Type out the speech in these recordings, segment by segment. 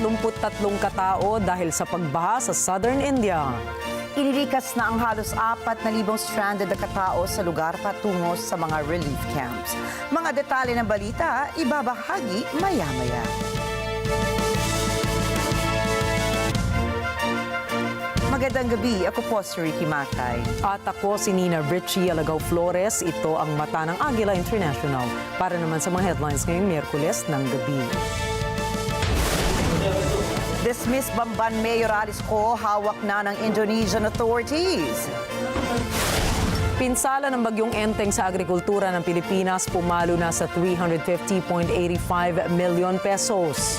33 katao dahil sa pagbaha sa Southern India. Inilikas na ang halos 4,000 stranded na katao sa lugar patungo sa mga relief camps. Mga detalye ng balita, ibabahagi maya-maya. Magandang gabi, ako po si Rikki Mathay. At ako si Rikki, Alagao, Flores. Ito ang Mata ng Agila International. Para naman sa mga headlines ngayong Miyerkules ng gabi. Dismiss Bamban Mayor Alisko, hawak na ng Indonesian authorities. Pinsala ng bagyong Enteng sa agrikultura ng Pilipinas, pumalo na sa 350.85 million pesos.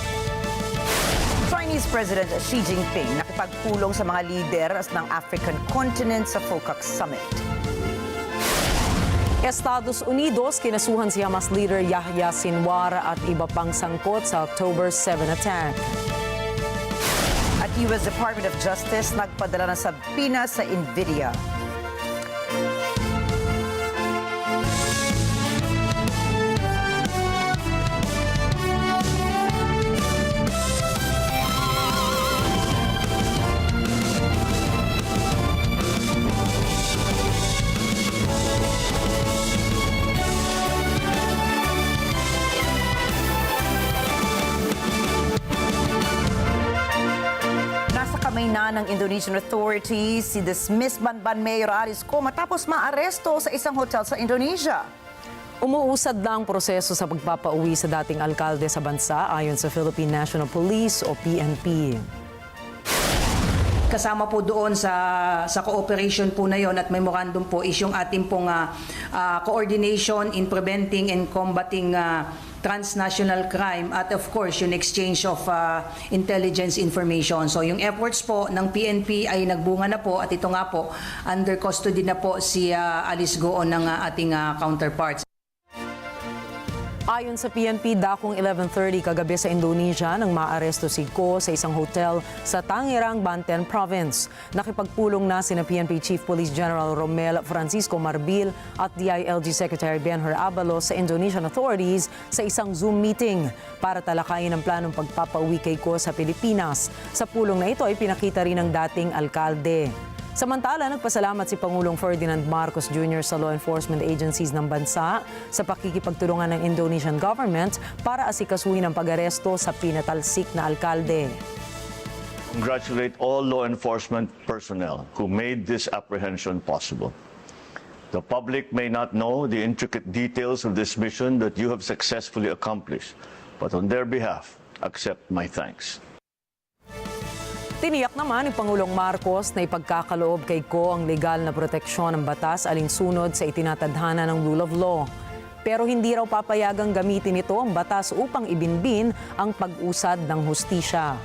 Chinese President Xi Jinping nakipagpulong sa mga lider ng African continent sa FOCAC Summit. Estados Unidos, kinasuhan si Hamas leader Yahya Sinwar at iba pang sangkot sa October 7 attack. At U.S. Department of Justice nagpadala ng sabina sa Nvidia. Kamay na ng Indonesian authorities si dismissed Bamban Mayor Alisko matapos maaresto sa isang hotel sa Indonesia. Umuusad na ang proseso sa pagpapauwi sa dating alkalde sa bansa ayon sa Philippine National Police o PNP. Kasama po doon sa cooperation po na yon at memorandum po is yung ating pong coordination in preventing and combating transnational crime at of course yung exchange of intelligence information. So yung efforts po ng PNP ay nagbunga na po at ito nga po under custody na po si Alisko ng ating counterparts. Ayon sa PNP, dakong 11:30 kagabi sa Indonesia nang maaresto si Ko sa isang hotel sa Tangerang, Banten Province. Nakipagpulong na sina PNP Chief Police General Romel Francisco Marbil at DILG Secretary Benhur Abalos sa Indonesian authorities sa isang Zoom meeting para talakayin ang planong pagpapauwi kay Ko sa Pilipinas. Sa pulong na ito ay pinakita rin ng dating alkalde. Samantala, nagpasalamat si Pangulong Ferdinand Marcos Jr. sa law enforcement agencies ng bansa sa pakikipagtulungan ng Indonesian government para asikasuhin ang pag-aresto sa pinatalsik na alkalde. Congratulate all law enforcement personnel who made this apprehension possible. The public may not know the intricate details of this mission that you have successfully accomplished, but on their behalf, accept my thanks. Tiniyak naman ni Pangulong Marcos na ipagkakaloob kay Ko ang legal na proteksyon ng batas alinsunod sa itinatadhana ng rule of law. Pero hindi raw papayagang gamitin ito ang batas upang ibinbin ang pag-usad ng hustisya.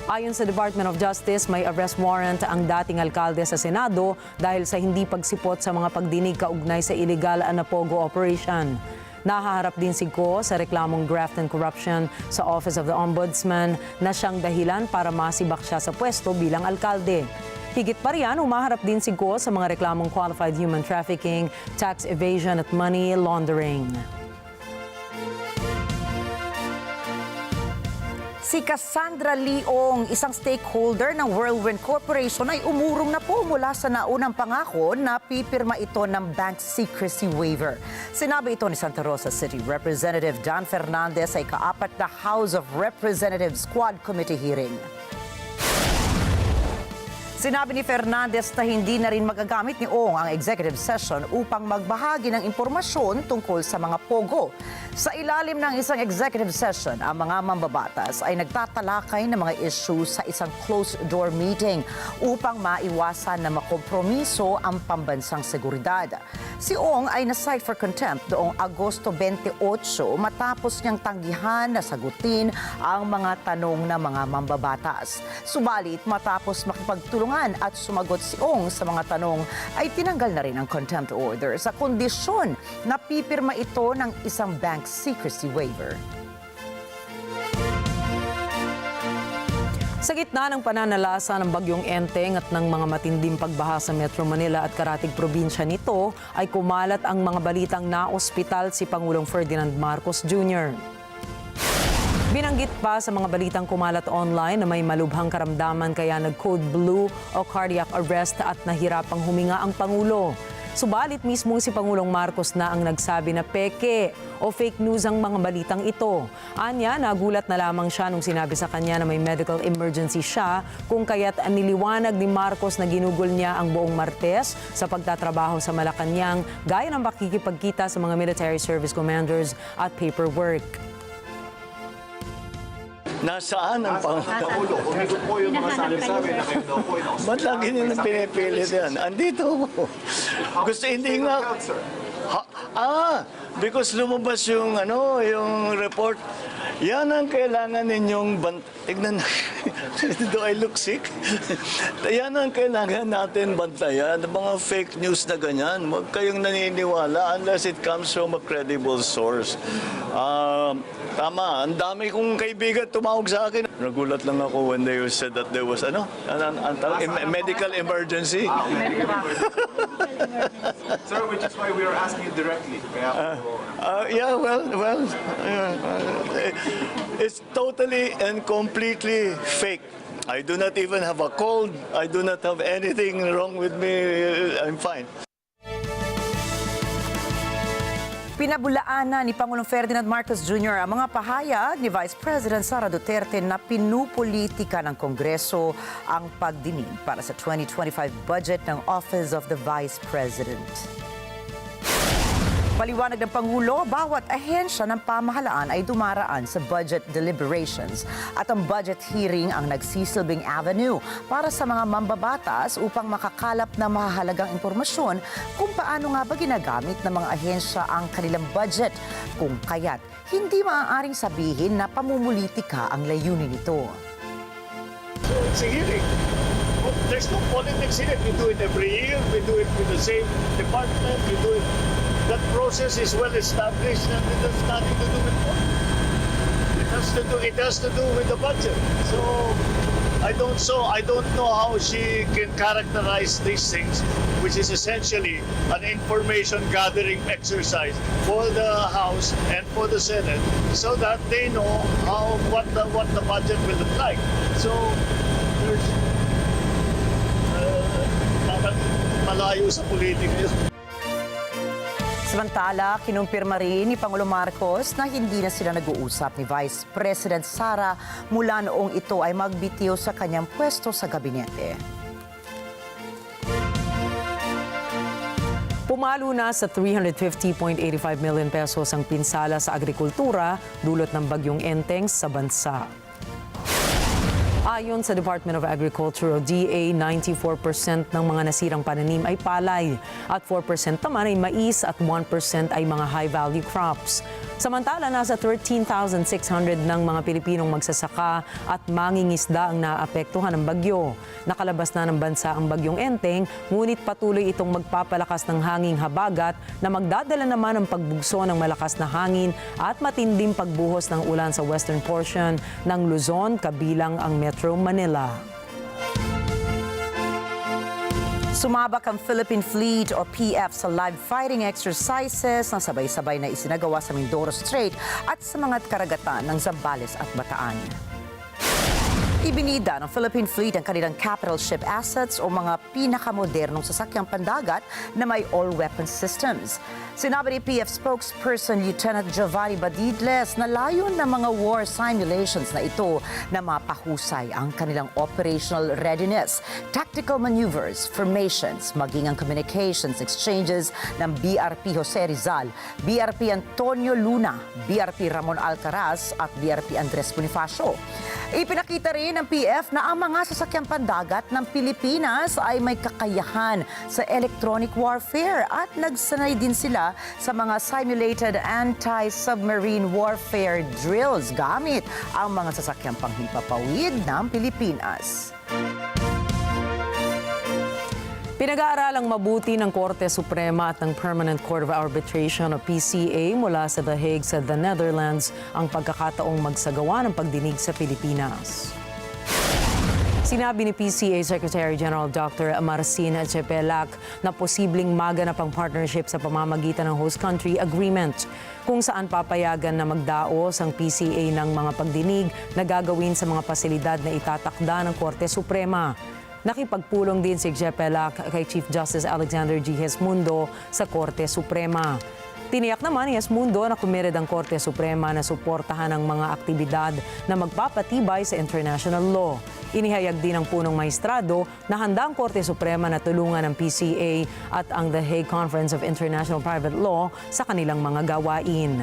Ayon sa Department of Justice, may arrest warrant ang dating alkalde sa Senado dahil sa hindi pagsipot sa mga pagdinig kaugnay sa illegal na pogo operation. Nahaharap din si Ko sa reklamong graft and corruption sa Office of the Ombudsman na siyang dahilan para masibak siya sa pwesto bilang alkalde. Higit pa riyan, umaharap din si Ko sa mga reklamong qualified human trafficking, tax evasion at money laundering. Si Cassandra Leong, isang stakeholder ng Whirlwind Corporation, ay umurong na po mula sa naunang pangako na pipirma ito ng bank secrecy waiver. Sinabi ito ni Santa Rosa City Representative Dan Fernandez sa ika-4 na House of Representatives Quad Committee hearing. Sinabi ni Fernandez na hindi na rin magagamit ni Ong ang executive session upang magbahagi ng impormasyon tungkol sa mga pogo. Sa ilalim ng isang executive session, ang mga mambabatas ay nagtatalakay ng mga issues sa isang closed-door meeting upang maiwasan na makompromiso ang pambansang seguridad. Si Ong ay na-cite for contempt noong Agosto 28 matapos niyang tanggihan na sagutin ang mga tanong ng mga mambabatas. Subalit matapos makipagtulungan at sumagot si Ong sa mga tanong ay tinanggal na rin ang contempt order sa kondisyon na pipirma ito ng isang bank secrecy waiver. Sa gitna ng pananalasa ng bagyong Enteng at ng mga matinding pagbaha sa Metro Manila at karatig probinsya nito, ay kumalat ang mga balitang na-ospital si Pangulong Ferdinand Marcos Jr. Binanggit pa sa mga balitang kumalat online na may malubhang karamdaman kaya nag-code blue o cardiac arrest at nahirapang huminga ang Pangulo. Subalit mismo si Pangulong Marcos na ang nagsabi na peke o fake news ang mga balitang ito. Anya, nagulat na lamang siya nung sinabi sa kanya na may medical emergency siya kung kaya't niliwanag ni Marcos na ginugol niya ang buong Martes sa pagtatrabaho sa Malacanang gaya ng pakikipagkita sa mga military service commanders at paperwork. Nasaan ang Pangulo? Umikot po yung mga sabi na kayo daw po. Ba't lagi nilang pinipilit yan? Andito ako. Gusto hindi nga... Because lumabas yung, yung report. Yan ang kailangan ninyong tignan. Do I look sick? Yan ang kailangan natin bantayan. Mga fake news na ganyan. Huwag kayong naniniwala unless it comes from a credible source. Tama, ang dami kong kaibigan tumawag sa akin. Nagulat lang ako when they said that there was medical emergency. Sir, which is why we are asking you directly. It's totally and completely fake. I do not even have a cold. I do not have anything wrong with me. I'm fine. Pinabulaan na ni Pangulong Ferdinand Marcos Jr. ang mga pahayag ni Vice President Sara Duterte na pinupolitika ng Kongreso ang pagdinig para sa 2025 budget ng Office of the Vice President. Paliwanag ng Pangulo, bawat ahensya ng pamahalaan ay dumaraan sa budget deliberations at ang budget hearing ang nagsisilbing avenue para sa mga mambabatas upang makakalap ng mahahalagang impormasyon kung paano nga ba ginagamit ng mga ahensya ang kanilang budget. Kung kaya't hindi maaaring sabihin na pamumulitika ang layunin nito. So it's a hearing. There's no politics in it. We do it every year. We do it with the same department. We do it. That process is well established and it has nothing to do with politics. It has to do with the budget. So I don't know how she can characterize these things, which is essentially an information gathering exercise for the House and for the Senate, so that they know what the budget will look like. So there's malayo sa politika yun. Samantala, kinumpirma rin ni Pangulong Marcos na hindi na sila nag-uusap ni Vice President Sara mula noong ito ay magbitiw sa kanyang pwesto sa gabinete. Pumalo na sa 350.85 million pesos ang pinsala sa agrikultura dulot ng bagyong Enteng sa bansa. Ayon sa Department of Agriculture o DA, 94% ng mga nasirang pananim ay palay at 4% naman ay mais at 1% ay mga high-value crops. Samantala, nasa 13,600 ng mga Pilipinong magsasaka at mangingisda ang naapektuhan ng bagyo. Nakalabas na ng bansa ang bagyong Enteng, ngunit patuloy itong magpapalakas ng hanging habagat na magdadala naman ng pagbugso ng malakas na hangin at matinding pagbuhos ng ulan sa western portion ng Luzon, kabilang ang Metro Manila. Sumabak ang Philippine Fleet o PF sa live fighting exercises na sabay-sabay na isinagawa sa Mindoro Strait at sa mga karagatan ng Zambales at Bataan. Ibinida ng Philippine Fleet ang kanilang capital ship assets o mga pinakamodernong sasakyang pandagat na may all-weapons systems. Sinabi ni PF spokesperson Lieutenant Giovanni Badidles na layon ng mga war simulations na ito na mapahusay ang kanilang operational readiness, tactical maneuvers, formations, maging ang communications exchanges ng BRP Jose Rizal, BRP Antonio Luna, BRP Ramon Alcaraz at BRP Andres Bonifacio. Ipinakita rin ng PF na ang mga sasakyang pandagat ng Pilipinas ay may kakayahan sa electronic warfare at nagsanay din sila sa mga simulated anti-submarine warfare drills gamit ang mga sasakyang panghimpapawid ng Pilipinas. Pinag-aaralang mabuti ng Korte Suprema at ng Permanent Court of Arbitration o PCA mula sa The Hague sa The Netherlands ang pagkakataong magsagawa ng pagdinig sa Pilipinas. Sinabi ni PCA Secretary General Dr. Marcin Cepelac na posibleng maganap ang partnership sa pamamagitan ng host country agreement kung saan papayagan na magdaos ang PCA ng mga pagdinig na gagawin sa mga pasilidad na itatakda ng Korte Suprema. Nakipagpulong din si Cepelac kay Chief Justice Alexander G. Gesmundo sa Korte Suprema. Tiniyak naman ni Gesmundo na kumirid ang Korte Suprema na suportahan ang mga aktibidad na magpapatibay sa international law. Inihayag din ng punong maestrado na handa ang Korte Suprema na tulungan ang PCA at ang The Hague Conference of International Private Law sa kanilang mga gawain.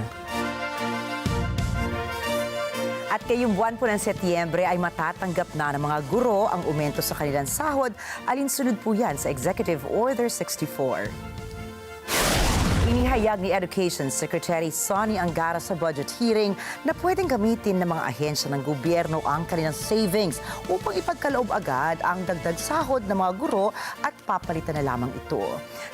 At ngayong buwan po ng Setyembre ay matatanggap na ng mga guro ang aumento sa kanilang sahod. Alinsunod po yan sa Executive Order 64. Inihayag ni Education Secretary Sonny Angara sa budget hearing na pwedeng gamitin ng mga ahensya ng gobyerno ang kanilang savings upang ipagkaloob agad ang dagdag sahod ng mga guro at papalitan na lamang ito.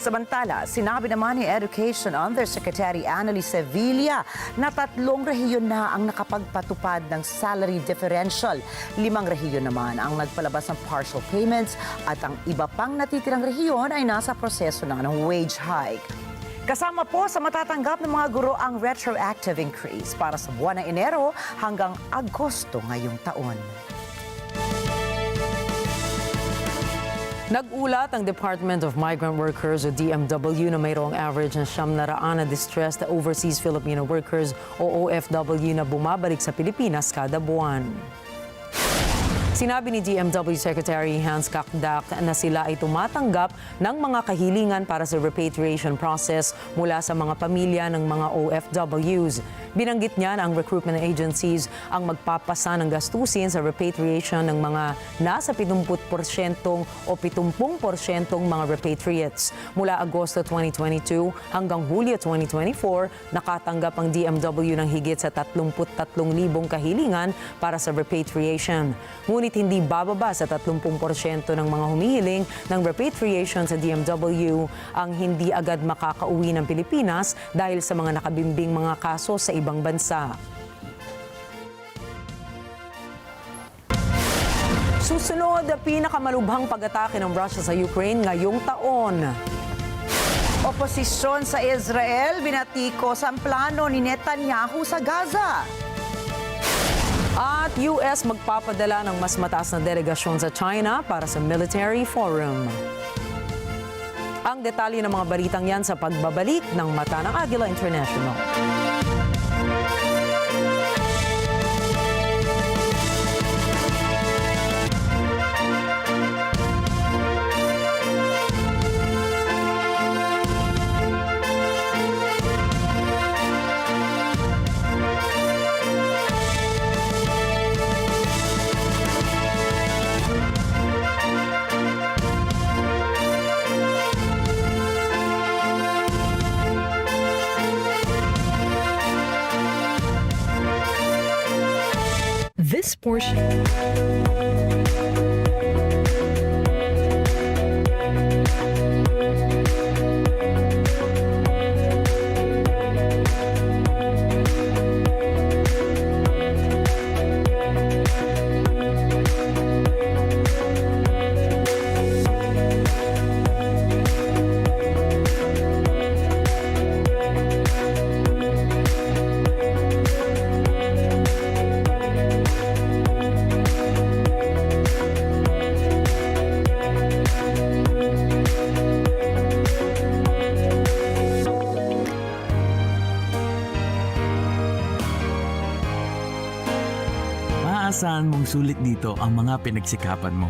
Samantala, sinabi naman ni Education Undersecretary Annalise Sevilla na 3 rehiyon na ang nakapagpatupad ng salary differential. 5 rehiyon naman ang nagpalabas ng partial payments at ang iba pang natitirang rehiyon ay nasa proseso na ng wage hike. Kasama po sa matatanggap ng mga guro ang retroactive increase para sa buwan ng Enero hanggang Agosto ngayong taon. Nag-ulat ang Department of Migrant Workers o DMW na mayroong average na 700 na distressed overseas Filipino workers o OFW na bumabalik sa Pilipinas kada buwan. Sinabi ni DMW Secretary Hans Kakdak na sila ay tumatanggap ng mga kahilingan para sa repatriation process mula sa mga pamilya ng mga OFWs. Binanggit niya na ang recruitment agencies ang magpapasa ng gastusin sa repatriation ng mga nasa 70% o 70% mga repatriates. Mula Agosto 2022 hanggang Hulyo 2024, nakatanggap ang DMW ng higit sa 33,000 kahilingan para sa repatriation. Ngunit hindi bababa sa 30% ng mga humihiling ng repatriation sa DMW ang hindi agad makakauwi ng Pilipinas dahil sa mga nakabimbing mga kaso sa ibang bansa. Susunod, pinakamalubhang pag-atake ng Russia sa Ukraine ngayong taon. Oposisyon sa Israel binatikos ang plano ni Netanyahu sa Gaza. At US magpapadala ng mas mataas na delegasyon sa China para sa military forum. Ang detalye ng mga balitang yan sa pagbabalik ng Mata ng Agila International. This portion. Maaasahan mong sulit dito ang mga pinagsikapan mo.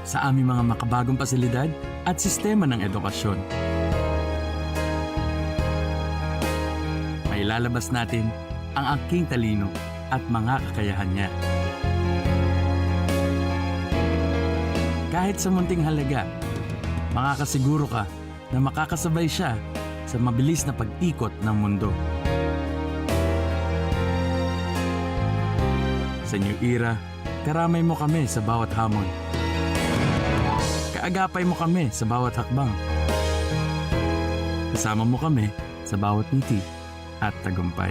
Sa aming mga makabagong pasilidad at sistema ng edukasyon. Mailalabas natin ang aking talino at mga kakayahan niya. Kahit sa munting halaga, makakasiguro ka na makakasabay siya sa mabilis na pag-ikot ng mundo. Sa New Era, karamay mo kami sa bawat hamon. Kaagapay mo kami sa bawat hakbang. Kasama mo kami sa bawat ngiti at tagumpay.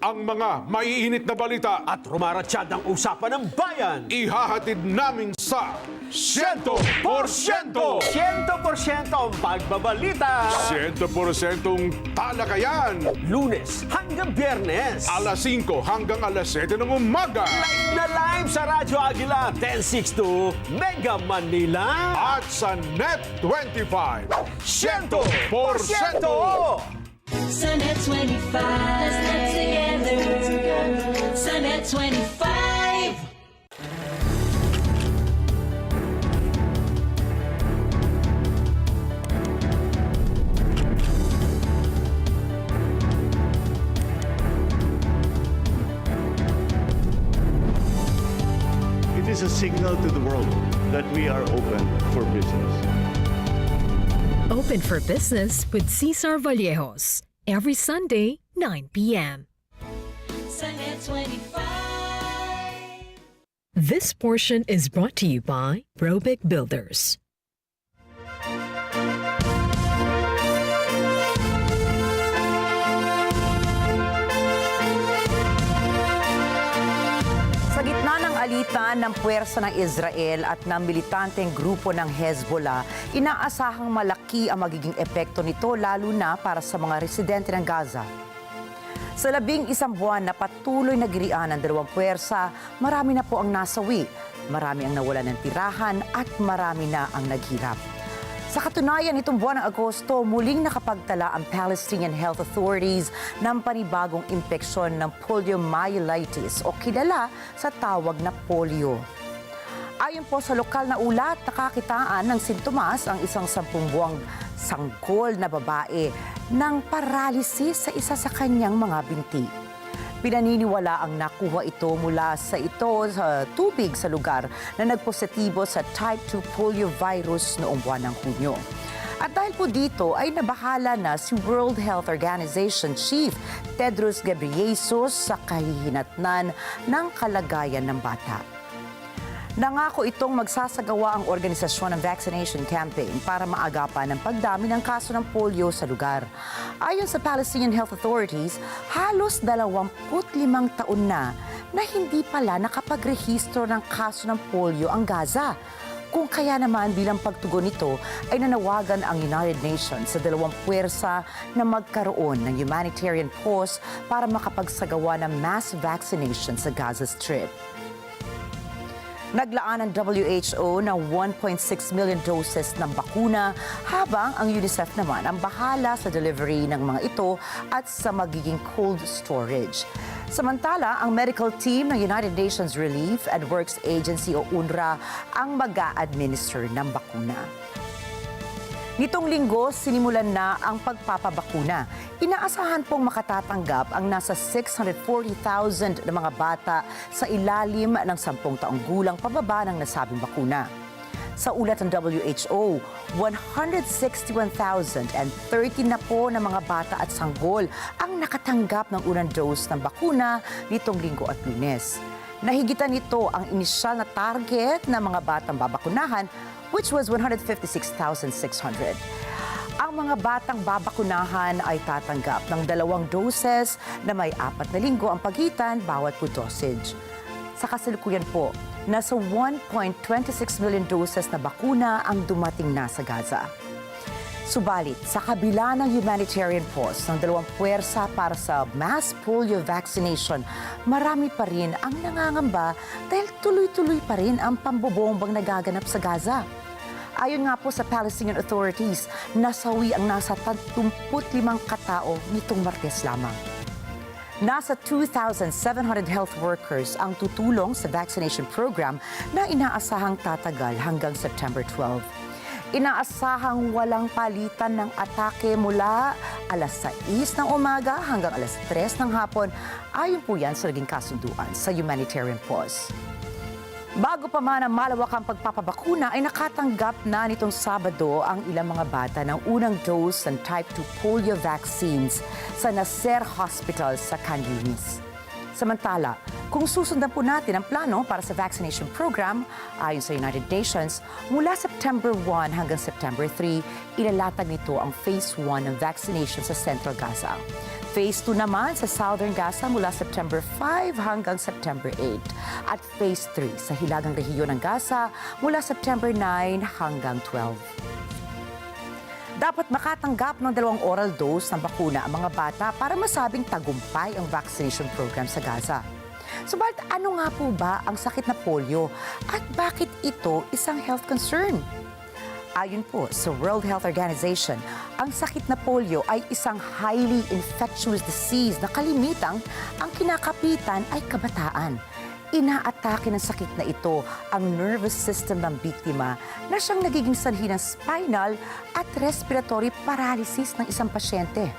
Ang mga maiinit na balita At rumaratsyad ang usapan ng bayan. ihahatid namin sa 100%! 100% ang pagbabalita. 100% talakayan! Lunes hanggang Biyernes. Alas 5 hanggang alas 7 ng umaga. Live na live sa Radyo Agila 1062 Mega Manila. At sa Net 25. 100%! Sunnet 25. Let's get together. Sunnet 25. It is a signal to the world that we are open for business. Open for Business with Cesar Vallejos. Every Sunday, 9 p.m. Sunnet 25. This portion is brought to you by Robic Builders. Sa gitna ng alitan ng puwersa ng Israel at ng militanteng grupo ng Hezbollah, inaasahang malaki ang magiging epekto nito lalo na para sa mga residente ng Gaza. Sa 11 buwan na patuloy na girian ng dalawang puwersa, marami na po ang nasawi, marami ang nawalan ng tirahan at marami na ang naghirap. Sa katunayan, itong buwan ng Agosto, muling nakapagtala ang Palestinian Health Authorities ng panibagong impeksyon ng poliomyelitis o kilala sa tawag na polio. Ayon po sa lokal na ulat, nakakitaan ng sintomas ang isang 10 buwang sanggol na babae ng paralysis sa isa sa kanyang mga binti. Pinaniniwala ang nakuha ito mula sa tubig sa lugar na nagpositibo sa type 2 poliovirus noong buwan ng Hunyo. At dahil po dito ay nabahala na si World Health Organization Chief Tedros Ghebreyesus sa kahihinatnan ng kalagayan ng bata. Nangako itong magsasagawa ang organisasyon ng vaccination campaign para maagapan ang pagdami ng kaso ng polio sa lugar. Ayon sa Palestinian Health Authorities, halos 25 taon na hindi pala nakapagrehistro ng kaso ng polio ang Gaza. Kung kaya naman bilang pagtugon nito ay nanawagan ang United Nations sa dalawang puwersa na magkaroon ng humanitarian pause para makapagsagawa ng mass vaccination sa Gaza Strip. Naglaan ang WHO ng 1.6 million doses ng bakuna habang ang UNICEF naman ang bahala sa delivery ng mga ito at sa magiging cold storage. Samantala, ang medical team ng United Nations Relief and Works Agency o UNRWA ang mag-a-administer ng bakuna. Nitong linggo, sinimulan na ang pagpapabakuna. Inaasahan pong makatatanggap ang nasa 640,000 na mga bata sa ilalim ng 10 taong gulang pababa ng nasabing bakuna. Sa ulat ng WHO, 161,013 na po na mga bata at sanggol ang nakatanggap ng unang dose ng bakuna nitong linggo at Lunes. Nahigitan nito ang inisyal na target ng mga batang babakunahan, which was 156,600. Ang mga batang babakunahan ay tatanggap ng 2 doses na may 4 na linggo ang pagitan bawat po dosage. Sa kasalukuyan po, nasa 1.26 million doses na bakuna ang dumating na sa Gaza. Subalit, sa kabila ng humanitarian pause ng dalawang puwersa para sa mass polio vaccination, marami pa rin ang nangangamba dahil tuloy-tuloy pa rin ang pambobombang nagaganap sa Gaza. Ayon nga po sa Palestinian authorities, nasawi ang nasa 35 katao nitong Martes lamang. Nasa 2,700 health workers ang tutulong sa vaccination program na inaasahang tatagal hanggang September 12. Inaasahang walang palitan ng atake mula alas 6 ng umaga hanggang alas 3 ng hapon. Ayon po yan sa naging kasunduan sa humanitarian pause. Bago pa man ang malawakang pagpapabakuna ay nakatanggap na nitong Sabado ang ilang mga bata ng unang dose ng type 2 polio vaccines sa Nasser Hospital sa Khan Yunis. Samantala, kung susundan po natin ang plano para sa vaccination program, ayon sa United Nations, mula September 1 hanggang September 3, ilalatag nito ang Phase 1 ng vaccination sa Central Gaza. Phase 2 naman sa Southern Gaza mula September 5 hanggang September 8. At Phase 3 sa hilagang rehiyon ng Gaza mula September 9 hanggang 12. Dapat makatanggap ng 2 oral dose ng bakuna ang mga bata para masabing tagumpay ang vaccination program sa Gaza. Subalit ano nga po ba ang sakit na polio at bakit ito isang health concern? Ayon po sa World Health Organization, ang sakit na polio ay isang highly infectious disease na kalimitang ang kinakapitan ay kabataan. Inaatake ng sakit na ito ang nervous system ng biktima na siyang nagiging sanhi ng spinal at respiratory paralysis ng isang pasyente.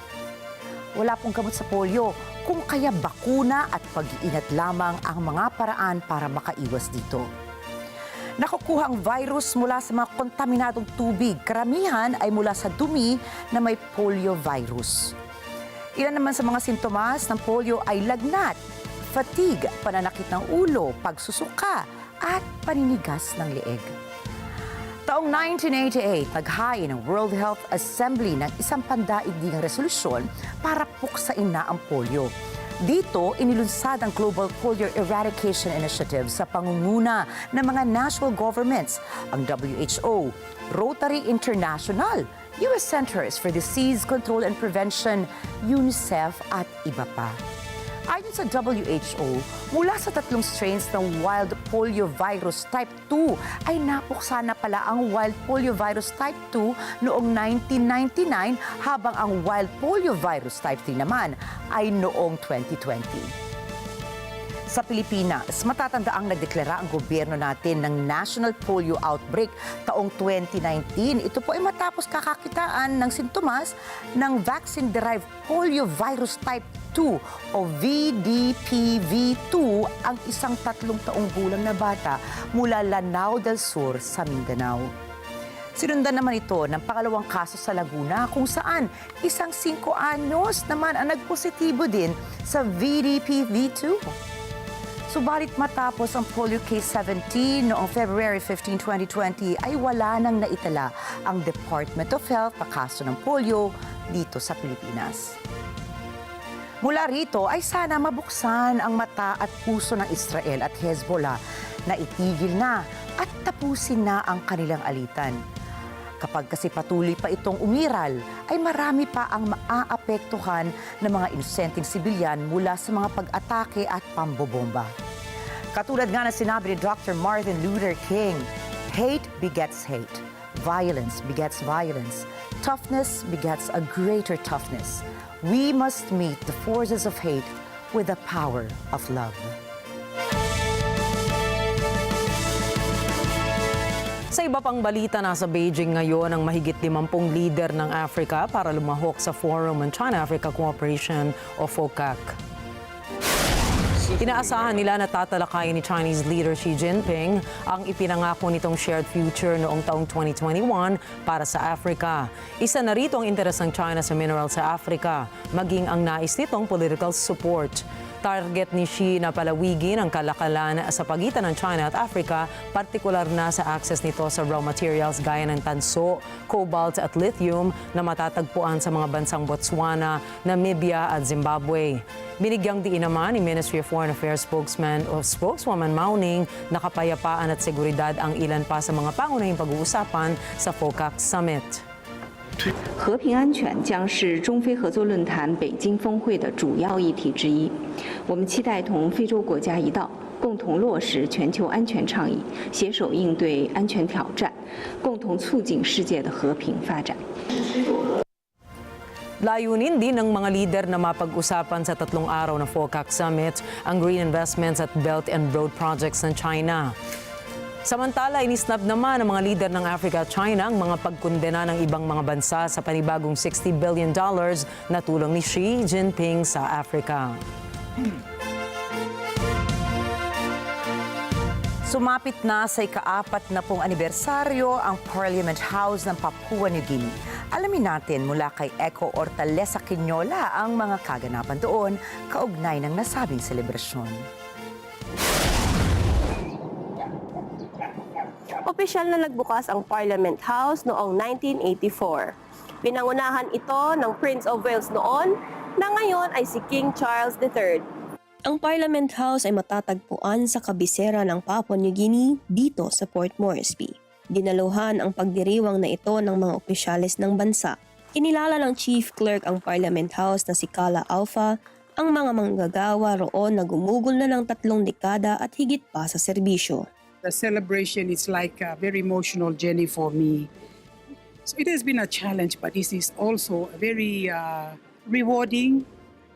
Wala pong gamot sa polio, kung kaya bakuna at pag-iingat lamang ang mga paraan para makaiwas dito. Nakukuha ang virus mula sa mga kontaminadong tubig. Karamihan ay mula sa dumi na may polio virus. Ilan naman sa mga sintomas ng polio ay lagnat, fatigue, pananakit ng ulo, pagsusuka, at paninigas ng leeg. Taong 1988, naghain ng World Health Assembly ng isang pandaigdigang resolusyon para puksain na ang polio. Dito, inilunsad ang Global Polio Eradication Initiative sa pangunguna ng mga national governments, ang WHO, Rotary International, US Centers for Disease Control and Prevention, UNICEF at iba pa. Ayon sa WHO, mula sa 3 strains ng wild polio virus type 2 ay napuksa na pala ang wild polio virus type 2 noong 1999 habang ang wild polio virus type 3 naman ay noong 2020. Sa Pilipinas, matatanda ang nagdeklara ang gobyerno natin ng National Polio Outbreak taong 2019. Ito po ay matapos kakakitaan ng sintomas ng vaccine-derived polio virus type 2 o VDPV2 ang isang 3 taong gulang na bata mula Lanao del Sur sa Mindanao. Sinundan naman ito ng pangalawang kaso sa Laguna kung saan isang 5 anyos naman ang nagpositibo din sa VDPV2. Subalit matapos ang polio case 17 noong February 15, 2020 ay wala nang naitala ang Department of Health na kaso ng polio dito sa Pilipinas. Mula rito ay sana mabuksan ang mata at puso ng Israel at Hezbollah na itigil na at tapusin na ang kanilang alitan. Kapag kasi patuloy pa itong umiral, ay marami pa ang maaapektuhan ng mga inosenteng sibilyan mula sa mga pag-atake at pambobomba. Katulad nga na sinabi ni Dr. Martin Luther King, hate begets hate, violence begets violence, toughness begets a greater toughness. We must meet the forces of hate with the power of love. Sa iba pang balita, nasa Beijing ngayon ang mahigit 50 leader ng Africa para lumahok sa Forum on China-Africa Cooperation o FOCAC. Inaasahan nila na tatalakayin ni Chinese leader Xi Jinping ang ipinangako nitong shared future noong taong 2021 para sa Africa. Isa na rito ang interes ng China sa mineral sa Africa, maging ang nais nitong political support. Target ni Xi na palawigin ang kalakalan sa pagitan ng China at Africa, partikular na sa access nito sa raw materials gaya ng tanso, cobalt at lithium na matatagpuan sa mga bansang Botswana, Namibia at Zimbabwe. Binigyang diin naman ni Ministry of Foreign Affairs spokeswoman Mauning na kapayapaan at seguridad ang ilan pa sa mga pangunahing pag-uusapan sa FOCAC Summit. 和平安全将是中非合作论坛北京峰会的主要议题之一。我们期待同非洲国家一道，共同落实全球安全倡议，携手应对安全挑战，共同促进世界的和平发展。 Layunin din ng mga lider na mapag-usapan sa 3 araw na FOCAC Summit ang green investments at Belt and Road projects ng China. Samantala, inisnab naman ng mga lider ng Africa at China ang mga pagkondena ng ibang mga bansa sa panibagong $60 billion na tulong ni Xi Jinping sa Africa. Sumapit na sa ika-40 anibersaryo ang Parliament House ng Papua New Guinea. Alamin natin mula kay Eco Ortalesa Quinola ang mga kaganapan doon kaugnay ng nasabing selebrasyon. Opisyal na nagbukas ang Parliament House noong 1984. Pinangunahan ito ng Prince of Wales noon na ngayon ay si King Charles III. Ang Parliament House ay matatagpuan sa kabisera ng Papua New Guinea dito sa Port Moresby. Dinaluhan ang pagdiriwang na ito ng mga opisyales ng bansa. Kinilala ng Chief Clerk ang Parliament House na si Kala Alpha, ang mga manggagawa roon na gumugol na ng 3 dekada at higit pa sa serbisyo. The celebration is like a very emotional journey for me. So it has been a challenge, but this is also very rewarding,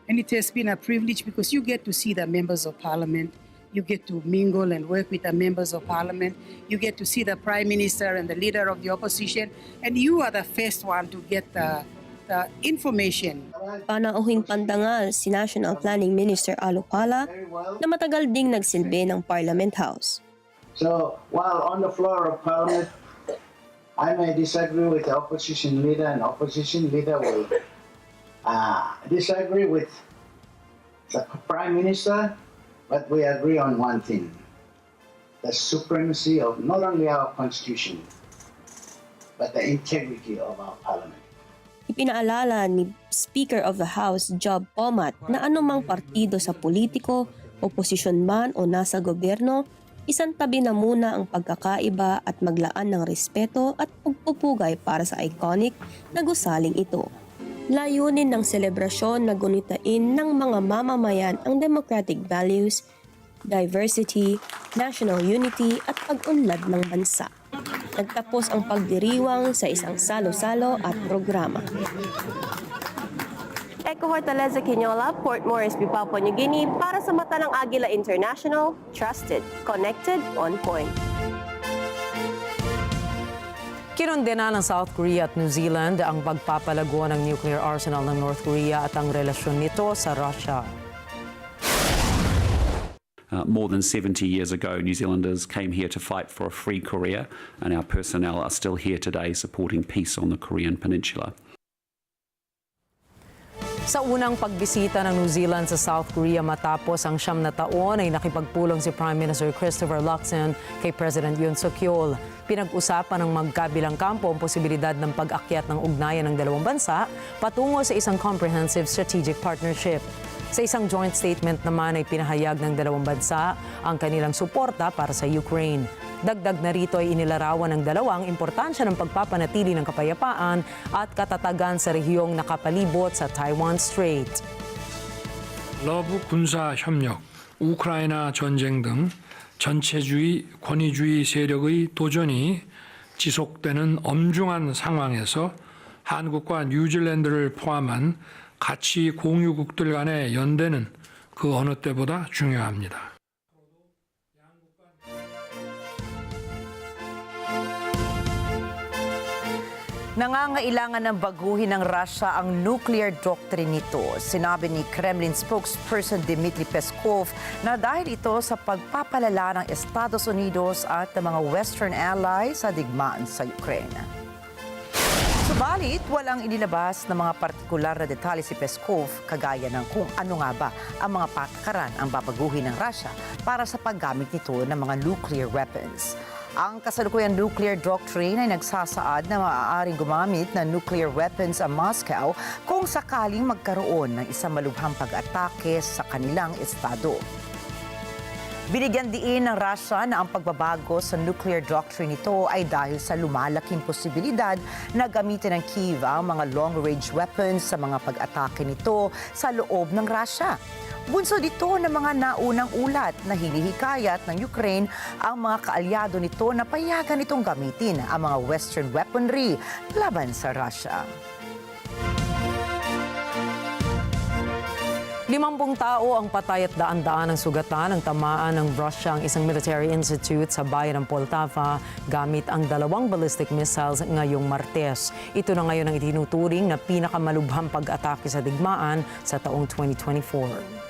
and it has been a privilege because you get to see the members of parliament, you get to mingle and work with the members of parliament, you get to see the prime minister and the leader of the opposition, and you are the first one to get the information. Panauhing pandangal si National Planning Minister Alupala na matagal ding nagsilbi ng Parliament House. So while on the floor of Parliament, I may disagree with the opposition leader, and opposition leader will disagree with the Prime Minister, but we agree on one thing: the supremacy of not only our Constitution, but the integrity of our Parliament. Ipinaalala ni Speaker of the House Job Pomat na anumang partido sa politiko, oposisyon man o nasa gobyerno, isantabi na muna ang pagkakaiba at maglaan ng respeto at pagpupugay para sa iconic na gusaling ito. Layunin ng selebrasyon na gunitain ng mga mamamayan ang democratic values, diversity, national unity at pag-unlad ng bansa. Nagtapos ang pagdiriwang sa isang salo-salo at programa. Eko Hortaleza Quinola, Port Moresby, Papua New Guinea, para sa mata ng Agila International, trusted, connected, on point. Kinondena ng South Korea at New Zealand ang pagpapalago ng nuclear arsenal ng North Korea at ang relasyon nito sa Russia. More than 70 years ago, New Zealanders came here to fight for a free Korea, and our personnel are still here today supporting peace on the Korean Peninsula. Sa unang pagbisita ng New Zealand sa South Korea matapos ang 9 na taon ay nakipagpulong si Prime Minister Christopher Luxon kay President Yoon Suk-yeol. Pinag-usapan ng magkabilang kampo ang posibilidad ng pag-akyat ng ugnayan ng dalawang bansa patungo sa isang comprehensive strategic partnership. Sa isang joint statement naman ay pinahayag ng dalawang bansa ang kanilang suporta para sa Ukraine. Dagdag na rito ay inilarawan ng dalawang importansya ng pagpapanatili ng kapayapaan at katatagan sa rehiyong nakapalibot sa Taiwan Strait. 러브 군사 협력, 우크라이나 전쟁 등 전체주의, 권위주의 세력의 도전이 지속되는 엄중한 상황에서 한국과 뉴질랜드를 포함한 가치 공유국들 간의 연대는 그 어느 때보다 중요합니다. Nangangailangan ng baguhin ng Russia ang nuclear doctrine nito. Sinabi ni Kremlin spokesperson Dmitry Peskov na dahil ito sa pagpapalala ng Estados Unidos at ng mga Western allies sa digmaan sa Ukraine. Subalit, walang inilabas na mga partikular na detalye si Peskov kagaya ng kung ano nga ba ang mga patakaran ang babaguhin ng Russia para sa paggamit nito ng mga nuclear weapons. Ang kasalukuyang nuclear doctrine ay nagsasaad na maaaring gumamit ng nuclear weapons ang Moscow kung sakaling magkaroon ng isang malubhang pag-atake sa kanilang estado. Binigyan diin ng Russia na ang pagbabago sa nuclear doctrine nito ay dahil sa lumalaking posibilidad na gamitin ng Kyiv ang mga long-range weapons sa mga pag-atake nito sa loob ng Russia. Bunso dito ng mga naunang ulat na hinihikayat ng Ukraine ang mga kaalyado nito na payagan itong gamitin ang mga Western weaponry laban sa Russia. 50 tao ang patay at daan-daan ang sugatan ng tamaan ng Russia ang isang military institute sa bayan ng Poltava gamit ang 2 ballistic missiles ngayong Martes. Ito na ngayon ang itinuturing na pinakamalubhang pag-atake sa digmaan sa taong 2024.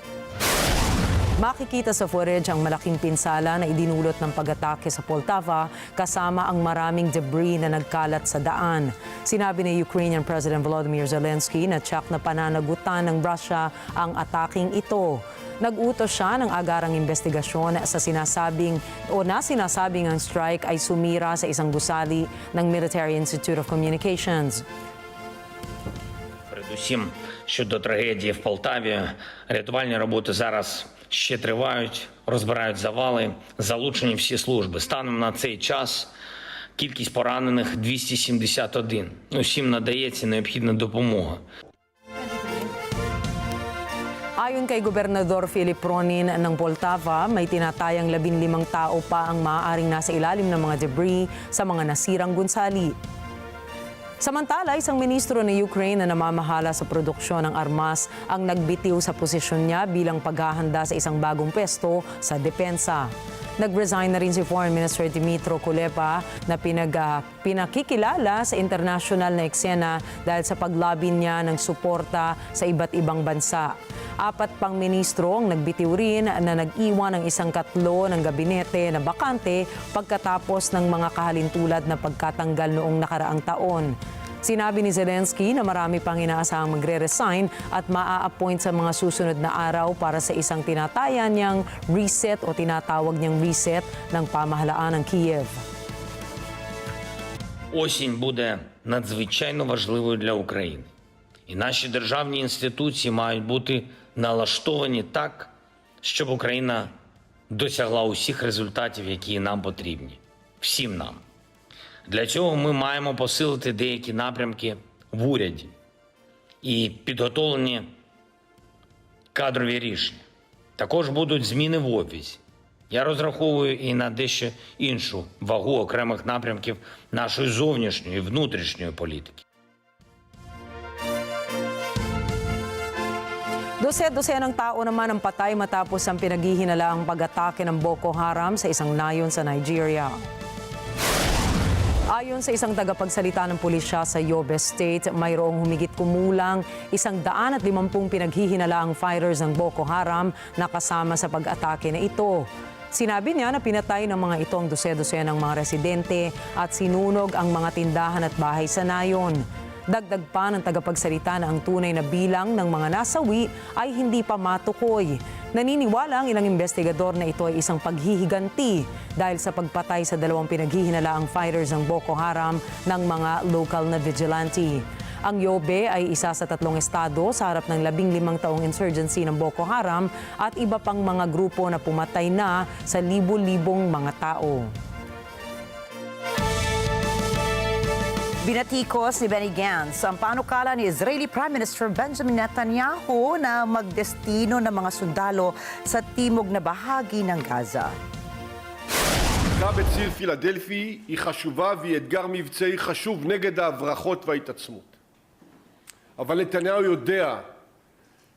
Makikita sa footage ang malaking pinsala na idinulot ng pag-atake sa Poltava kasama ang maraming debris na nagkalat sa daan. Sinabi ni Ukrainian President Volodymyr Zelensky na tiyak na pananagutan ng Russia ang ataking ito. Nag-utos siya ng agarang investigasyon sa sinasabing ang strike ay sumira sa isang gusali ng Military Institute of Communications. Передусім, щодо трагедії в Полтаві, рятувальні роботи зараз ще тривають, розбирають завали, залучені всі служби. Станом на цей час кількість поранених 271. Усім надається необхідна допомога. Ayon kay Gobernador Philip Ronin ng Poltava, may tinatayang 15 tao pa ang maaaring nasa ilalim ng mga debris sa mga nasirang gusali. Samantala, isang ministro ng Ukraine na namamahala sa produksyon ng armas ang nagbitiw sa posisyon niya bilang paghahanda sa isang bagong pwesto sa depensa. Nag-resign na rin si Foreign Minister Dmytro Kuleba na pinakikilala sa international na eksena dahil sa paglabi niya ng suporta sa iba't ibang bansa. 4 pang ministro ang nagbitiw rin na nag-iwan ng isang katlo ng gabinete na bakante pagkatapos ng mga kahalintulad na pagkatanggal noong nakaraang taon. Sinabi ni Zelensky na marami pang inaasahang magre-resign at maa-appoint sa mga susunod na araw para sa isang tinatayan niyang reset o tinatawag niyang reset ng pamahalaan ng Kiev. Осінь буде надзвичайно важливою для України. І наші державні інституції мають бути налаштовані так, щоб Україна досягла усіх результатів, які нам потрібні. Всім нам. Для цього ми маємо посилити деякі напрямки в уряді і підготовлені кадрові рішення. Також будуть зміни в офісі. Я розраховую і на дещо іншу вагу окремих напрямків нашої зовнішньої і внутрішньої політики. Dose-dosenang tao naman ang patay matapos ang pinaghihinalaang pag-atake ng Boko Haram sa isang nayon sa Nigeria. Ayon sa isang tagapagsalita ng pulisya sa Yobe State, mayroong humigit kumulang 150 pinaghihinalaang fighters ng Boko Haram na kasama sa pag-atake na ito. Sinabi niya na pinatay ng mga ito ang dose-dosenang mga residente at sinunog ang mga tindahan at bahay sa nayon. Dagdag pa ng tagapagsalita na ang tunay na bilang ng mga nasawi ay hindi pa matukoy. Naniniwala ang ilang investigador na ito ay isang paghihiganti dahil sa pagpatay sa 2 pinaghihinalaang fighters ng Boko Haram ng mga local na vigilante. Ang Yobe ay isa sa 3 estado sa harap ng 15 taong insurgency ng Boko Haram at iba pang mga grupo na pumatay na sa libo-libong mga tao. Binatikos ni Benny Gantz ang panukala ni Israeli Prime Minister Benjamin Netanyahu na magdestino ng mga sundalo sa timog na bahagi ng Gaza. הפסקה בציר פילדלפי היא חשובה והיא אתגר מבצעי חשוב נגד ההברחות וההתעצמות. אבל נתניהו יודע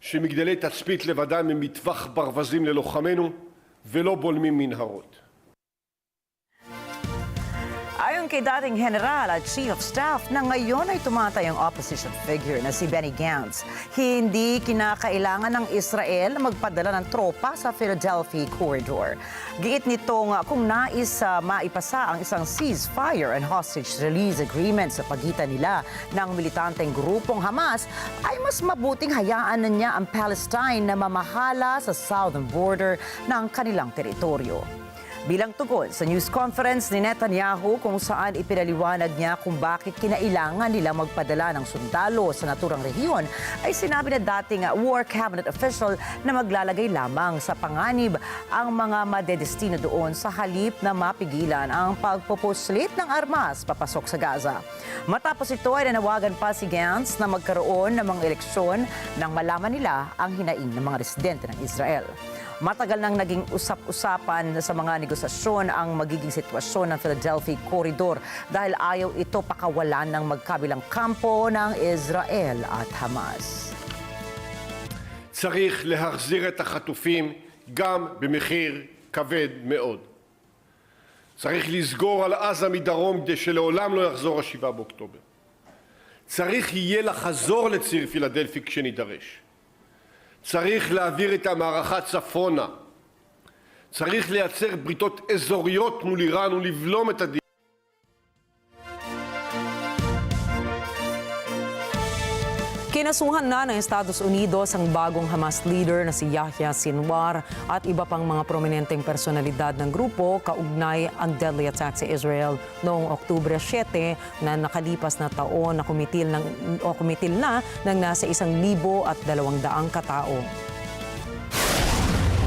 שמגדלי תצפית לבדם הם מטווח ברווזים ללוחמינו ולא בולמים מנהרות. Ayon kay dating General at Chief of Staff na ngayon ay tumatayong opposition figure na si Benny Gantz, hindi kinakailangan ng Israel na magpadala ng tropa sa Philadelphia corridor. Giit nitong kung nais maipasa ang isang ceasefire and hostage release agreement sa pagitan nila ng militanteng grupong Hamas, ay mas mabuting hayaan na niya ang Palestine na mamahala sa southern border ng kanilang teritoryo. Bilang tugon sa news conference ni Netanyahu kung saan ipinaliwanag niya kung bakit kinailangan nila magpadala ng sundalo sa naturang rehiyon, ay sinabi na dating war cabinet official na maglalagay lamang sa panganib ang mga madedestino doon sa halip na mapigilan ang pagpupuslit ng armas papasok sa Gaza. Matapos ito ay nanawagan pa si Gantz na magkaroon ng mga eleksyon nang malaman nila ang hinaing ng mga residente ng Israel. Matagal nang naging usap-usapan sa mga negosasyon ang magiging sitwasyon ng Philadelphia Corridor dahil ayaw ito pakawalan ng magkabilang kampo ng Israel at Hamas. צריך להחזיר את החטופים גם במחיר כבד מאוד. צריך לסגור על עזה מדרום כדי שלעולם לא יחזור ה-7 באוקטובר. צריך יהיה לחזור לציר פילדלפי כשנידרש. צריך להעביר את המערכה צפונה. צריך לייצר בריתות אזוריות מול איראן ולבלום את הדיון. Kinasuhan na ng Estados Unidos ang bagong Hamas leader na si Yahya Sinwar at iba pang mga prominenteng personalidad ng grupo kaugnay ang deadly attack sa Israel noong Oktubre 7 na nakalipas na taon na kumitil na ng nasa 1,200 katao.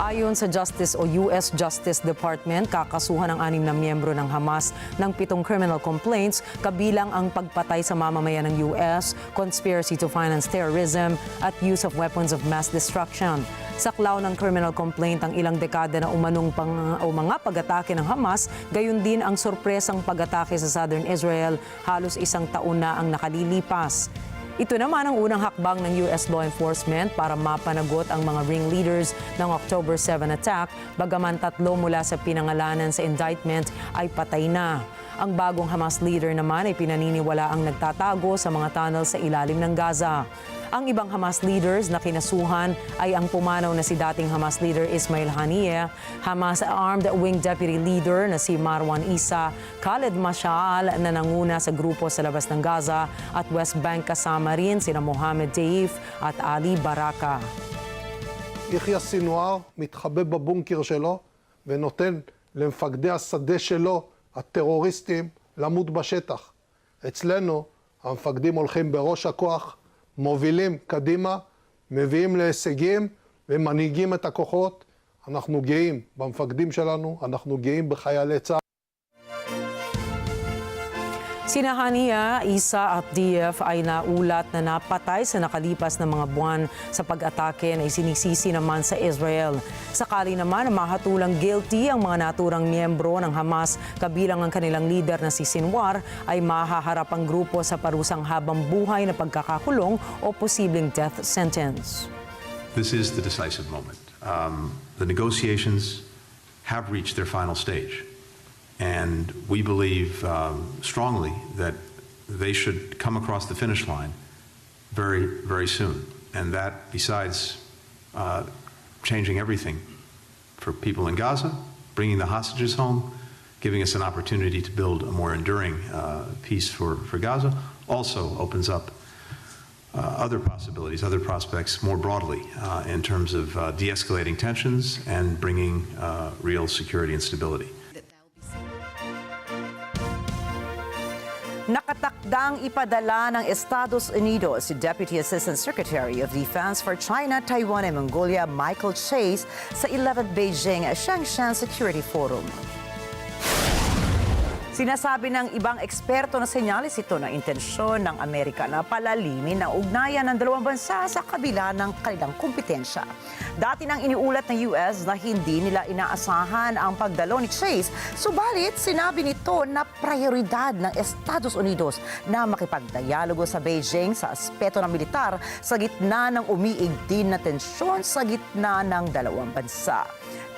Ayon sa Justice o US Justice Department, kakasuhan ang 6 na miyembro ng Hamas ng 7 criminal complaints, kabilang ang pagpatay sa mamamayan ng US, conspiracy to finance terrorism, at use of weapons of mass destruction. Saklaw ng criminal complaint ang ilang dekada na umanong mga pag-atake ng Hamas, gayon din ang sorpresang pag-atake sa Southern Israel halos 1 taon na ang nakalilipas. Ito naman ang unang hakbang ng US law enforcement para mapanagot ang mga ringleaders ng October 7 attack, bagaman 3 mula sa pinangalanan sa indictment ay patay na. Ang bagong Hamas leader naman ay pinaniniwala ang nagtatago sa mga tunnel sa ilalim ng Gaza. Ang ibang Hamas leaders na kinasuhan ay ang pumanaw na si dating Hamas leader Ismail Haniyeh, Hamas Armed Wing Deputy Leader na si Marwan Isa, Khaled Mashal na nanguna sa grupo sa labas ng Gaza at West Bank kasama rin sina Mohammed Deif at Ali Baraka. יחיא סינואר מתחבא בבונקר שלו ונותן למפקדי השדה שלו, הטרוריסטים, למות בשטח. אצלנו המפקדים הולכים בראש הכוח, מובילים קדימה, מביאים להישגים ומנהיגים את הכוחות. אנחנו גאים במפקדים שלנו, אנחנו גאים בחיילי צה"ל. Sina Haniyeh, Isa at Deif ay naulat na napatay sa nakalipas na mga buwan sa pag-atake na isinisisi naman sa Israel. Sakali naman na mahatulang guilty ang mga naturang miyembro ng Hamas, kabilang ang kanilang leader na si Sinwar, ay mahaharap ang grupo sa parusang habang buhay na pagkakakulong o posibleng death sentence. This is the decisive moment. The negotiations have reached their final stage. And we believe strongly that they should come across the finish line very, very soon. And that, besides changing everything for people in Gaza, bringing the hostages home, giving us an opportunity to build a more enduring peace for Gaza, also opens up other possibilities, other prospects more broadly in terms of de-escalating tensions and bringing real security and stability. Nakatakdang ipadala ng Estados Unidos si Deputy Assistant Secretary of Defense for China, Taiwan and Mongolia, Michael Chase, sa 11th Beijing Shangshan Security Forum. Sinasabi ng ibang eksperto na senyalis ito ng intensyon ng Amerika na palalimin ang ugnayan ng dalawang bansa sa kabila ng kanilang kompetensya. Dati nang iniulat ng US na hindi nila inaasahan ang pagdalo ni Chase, subalit sinabi nito na prioridad ng Estados Unidos na makipagdialogo sa Beijing sa aspeto ng militar sa gitna ng umiigting na tensyon sa gitna ng dalawang bansa.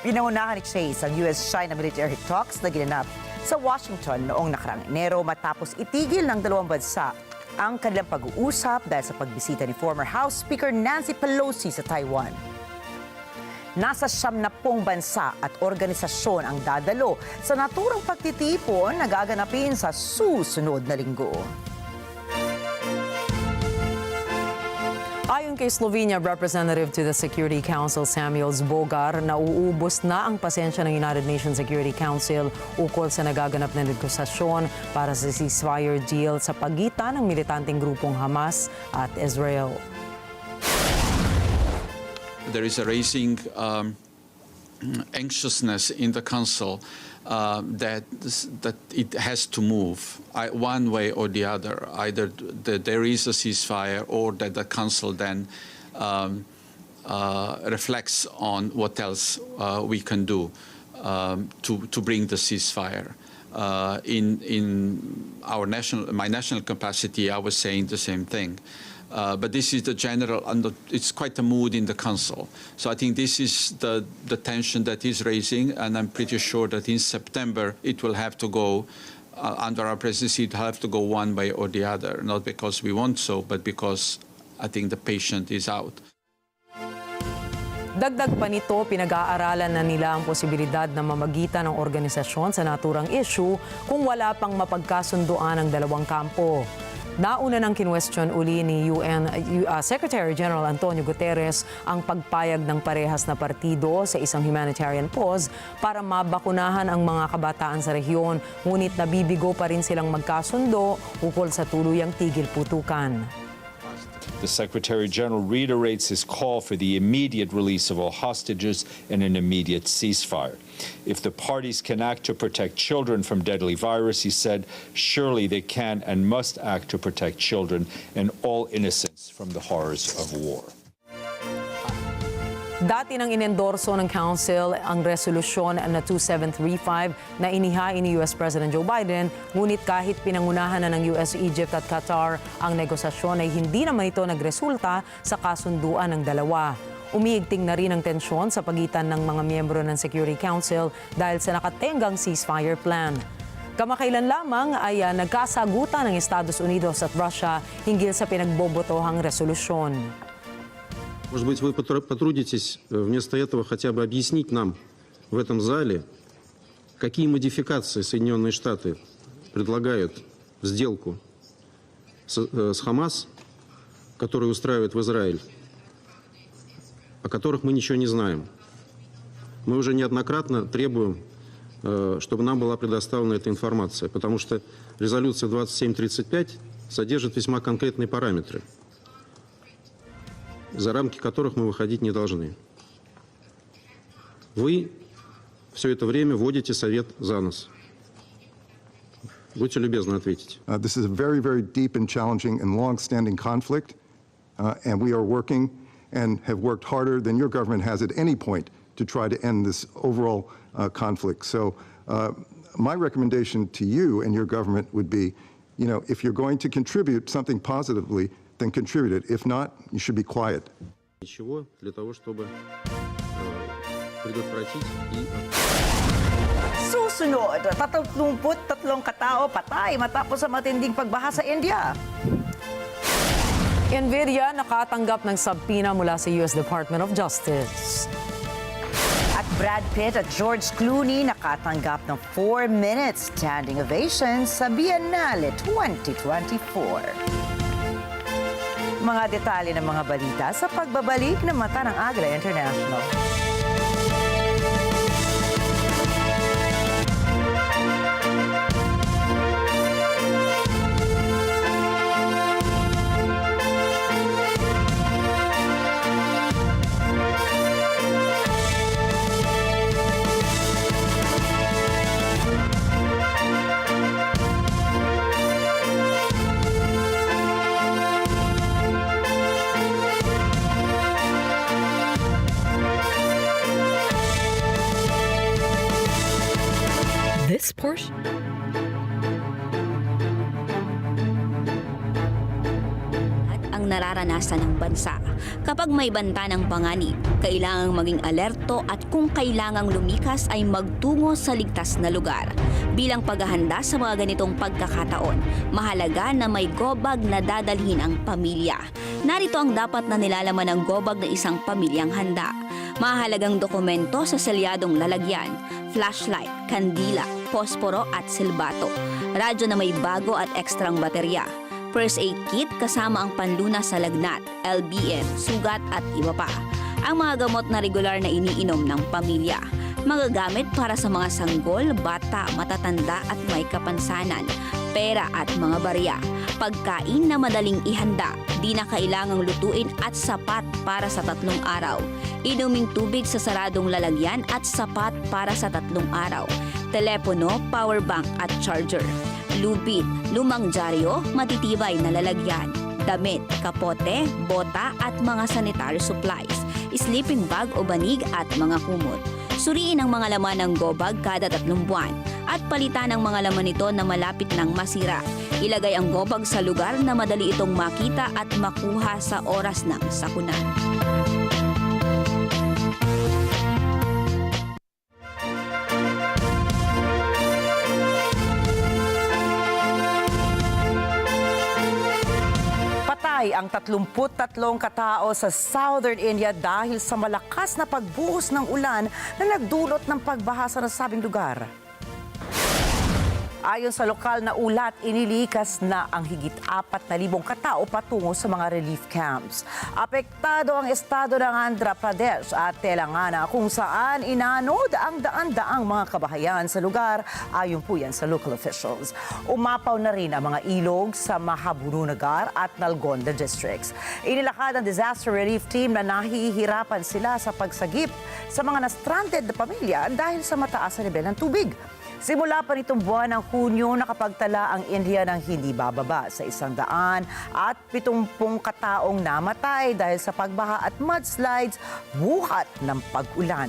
Pinangunahan ni Chase ang US-China military talks na ginanap sa Washington noong nakaraang Enero matapos itigil ng dalawang bansa ang kanilang pag-uusap dahil sa pagbisita ni former House Speaker Nancy Pelosi sa Taiwan. Nasa 70 bansa at organisasyon ang dadalo sa naturang pagtitipon na gaganapin sa susunod na linggo. Ayon kay Slovenia Representative to the Security Council Samuel Zbogar, nauubos na ang pasensya ng United Nations Security Council ukol sa nagaganap na negosasyon para sa ceasefire deal sa pagitan ng militanteng grupong Hamas at Israel. There is a rising anxiousness in the Council that it has to move one way or the other. Either there is a ceasefire or that the Council then reflects on what else we can do to bring the ceasefire. In my national capacity, I was saying the same thing. But this is the general, it's quite a mood in the Council. So I think this is the tension that is raising, and I'm pretty sure that in September it will have to go, under our presidency, it will have to go one way or the other, not because we want so, but because I think the patient is out. Dagdag pa nito, pinag-aaralan na nila ang posibilidad na mamagitan ng organisasyon sa naturang issue kung wala pang mapagkasunduan ang dalawang kampo. Nauna nang kinwestiyon uli ni UN Secretary General Antonio Guterres ang pagpayag ng parehas na partido sa isang humanitarian pause para mabakunahan ang mga kabataan sa rehiyon, ngunit nabibigo pa rin silang magkasundo ukol sa tuluyang tigil putukan. The Secretary General reiterates his call for the immediate release of all hostages and an immediate ceasefire. If the parties can act to protect children from deadly virus, he said, surely they can and must act to protect children and all innocents from the horrors of war. Dati nang inendorso ng Council ang resolusyon na 2735 na inihain ni US President Joe Biden, ngunit kahit pinangunahan na ng US, Egypt at Qatar ang negosasyon ay hindi naman ito nagresulta sa kasunduan ng dalawa. Umiigting na rin ang tensyon sa pagitan ng mga miyembro ng Security Council dahil sa nakatenggang ceasefire plan. Kamakailan lamang ay nagkasagutan ng Estados Unidos at Russia hinggil sa pinagbobotohang resolusyon. Может быть, вы потрудитесь вместо этого хотя бы объяснить нам в этом зале, какие модификации Соединенные Штаты предлагают в сделку с Хамас, которую устраивает в Израиль, о которых мы ничего не знаем. Мы уже неоднократно требуем, чтобы нам была предоставлена эта информация, потому что резолюция 2735 содержит весьма конкретные параметры, за рамки которых мы выходить не должны. Вы все это время вводите Совет за нос. Будьте любезны ответить. This is a very, very deep and challenging and long-standing conflict, and we are working and have worked harder than your government has at any point to try to end this overall conflict. So my recommendation to you and your government would be, you know, if you're going to contribute something positively, then contribute it. If not, you should be quiet. Ничего для того, чтобы предотвратить и... Susunod, 33 katao patay matapos sa matinding pagbaha sa India. Nvidia nakatanggap ng subpoena mula sa US Department of Justice. At Brad Pitt at George Clooney nakatanggap ng 4 minutes standing ovation sa Biennale 2024. Mga detalye ng mga balita sa pagbabalik ng Mata ng Agila International. This portion. Ang nararanasan ng bansa. Kapag may banta ng panganib, kailangang maging alerto at kung kailangang lumikas ay magtungo sa ligtas na lugar. Bilang paghahanda sa mga ganitong pagkakataon, mahalaga na may gobag na dadalhin ang pamilya. Narito ang dapat na nilalaman ng gobag ng isang pamilyang handa. Mahalagang dokumento sa selyadong lalagyan, flashlight, kandila, posporo at silbato, radyo na may bago at ekstrang baterya, first aid kit kasama ang panlunas sa lagnat, LBM, sugat at iba pa. Ang mga gamot na regular na iniinom ng pamilya, magagamit para sa mga sanggol, bata, matatanda at may kapansanan, pera at mga barya, pagkain na madaling ihanda, di na kailangang lutuin at sapat para sa 3 araw, inuming tubig sa saradong lalagyan at sapat para sa 3 araw, telepono, power bank at charger, lubid, lumang dyaryo, matitibay na lalagyan, damit, kapote, bota at mga sanitary supplies, sleeping bag o banig at mga kumot. Suriin ang mga laman ng gobag kada 3 buwan at palitan ang mga laman nito na malapit nang masira. Ilagay ang gobag sa lugar na madali itong makita at makuha sa oras ng sakunan. Patay ang 33 katao sa Southern India dahil sa malakas na pagbuhos ng ulan na nagdulot ng pagbaha sa nasabing lugar. Ayon sa lokal na ulat, inilikas na ang higit 4,000 katao patungo sa mga relief camps. Apektado ang estado ng Andhra Pradesh at Telangana kung saan inanod ang daan-daang mga kabahayan sa lugar ayon po yan sa local officials. Umapaw na rin ang mga ilog sa Mahabubnagar at Nalgonda districts. Inilakad ang disaster relief team na nahihirapan sila sa pagsagip sa mga na-stranded na pamilya dahil sa mataas na level ng tubig. Simula pa nitong buwan ng Hunyo, nakapagtala ang India ng hindi bababa sa 170 kataong namatay dahil sa pagbaha at mudslides buhat ng pag-ulan.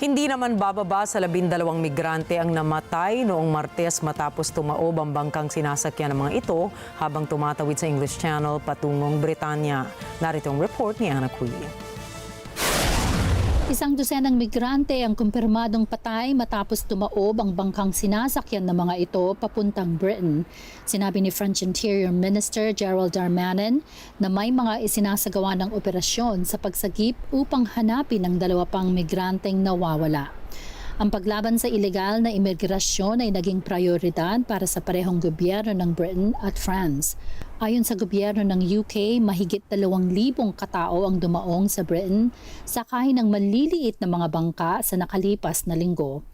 Hindi naman bababa sa 12 migrante ang namatay noong Martes matapos tumaob ang bangkang sinasakyan ng mga ito habang tumatawid sa English Channel patungong Britanya. Narito ang report ni Anna Cui. 100 migrante ang kumpirmadong patay matapos tumaob ang bangkang sinasakyan ng mga ito papuntang Britain. Sinabi ni French Interior Minister Gerald Darmanin na may mga isinasagawa ng operasyon sa pagsagip upang hanapin ang 2 pang migranteng nawawala. Ang paglaban sa ilegal na imigrasyon ay naging prioridad para sa parehong gobyerno ng Britain at France. Ayon sa gobyerno ng UK, mahigit 2,000 katao ang dumaong sa Britain sakay ng maliliit na mga bangka sa nakalipas na linggo.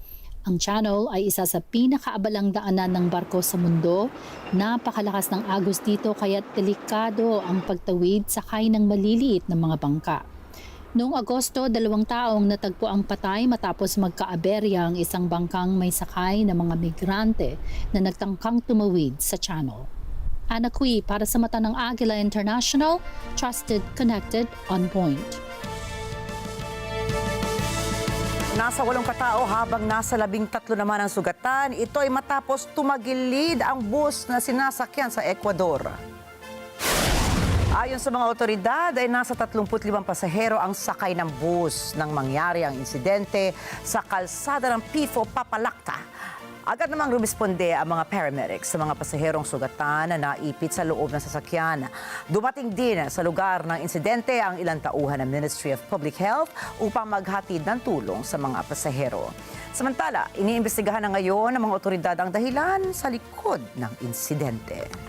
Ang Channel ay isa sa pinakaabalang daanan ng barko sa mundo. Napakalakas ng agos dito kaya't delikado ang pagtawid sakay ng maliliit na mga bangka. Noong Agosto, 2 taong natagpo ang patay matapos magkaaberya ang isang bangkang may sakay na mga migrante na nagtangkang tumawid sa Channel. Anna Cui para sa mata ng Agila International, trusted, connected, on point. Nasa 8 katao habang nasa 13 naman ang sugatan. Ito ay matapos tumagilid ang bus na sinasakyan sa Ecuador. Ayon sa mga otoridad ay nasa 35 pasahero ang sakay ng bus nang mangyari ang insidente sa kalsada ng Pifo, Papalacta. Agad namang rumisponde ang mga paramedics sa mga pasaherong sugatan na naipit sa loob ng sasakyan. Dumating din sa lugar ng insidente ang ilang tauhan ng Ministry of Public Health upang maghatid ng tulong sa mga pasahero. Samantala, iniimbestigahan na ngayon ng mga otoridad ang dahilan sa likod ng insidente.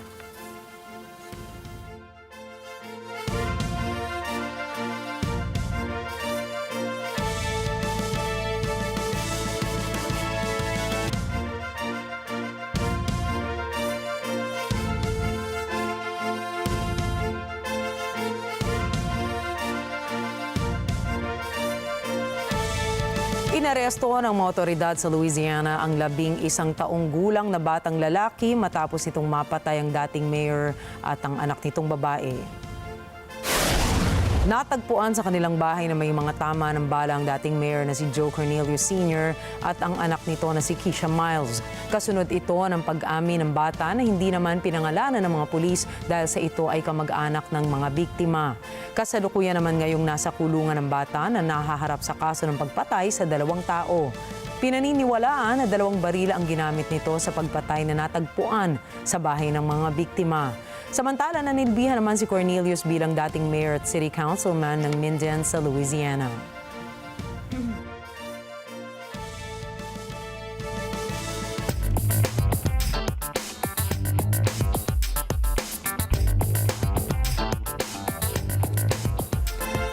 Inaresto ng mga otoridad sa Louisiana ang 11 taong gulang na batang lalaki matapos itong mapatay ang dating mayor at ang anak nitong babae. Natagpuan sa kanilang bahay na may mga tama ng bala ang dating mayor na si Joe Cornelius Sr. at ang anak nito na si Keisha Miles. Kasunod ito ng pag-amin ng bata na hindi naman pinangalanan ng mga pulis dahil sa ito ay kamag-anak ng mga biktima. Kasalukuyan naman ngayong nasa kulungan ng bata na nahaharap sa kaso ng pagpatay sa 2 tao. Pinaniniwalaan na 2 baril ang ginamit nito sa pagpatay na natagpuan sa bahay ng mga biktima. Samantala, nanilbihan naman si Cornelius bilang dating mayor at city councilman ng Minden sa Louisiana.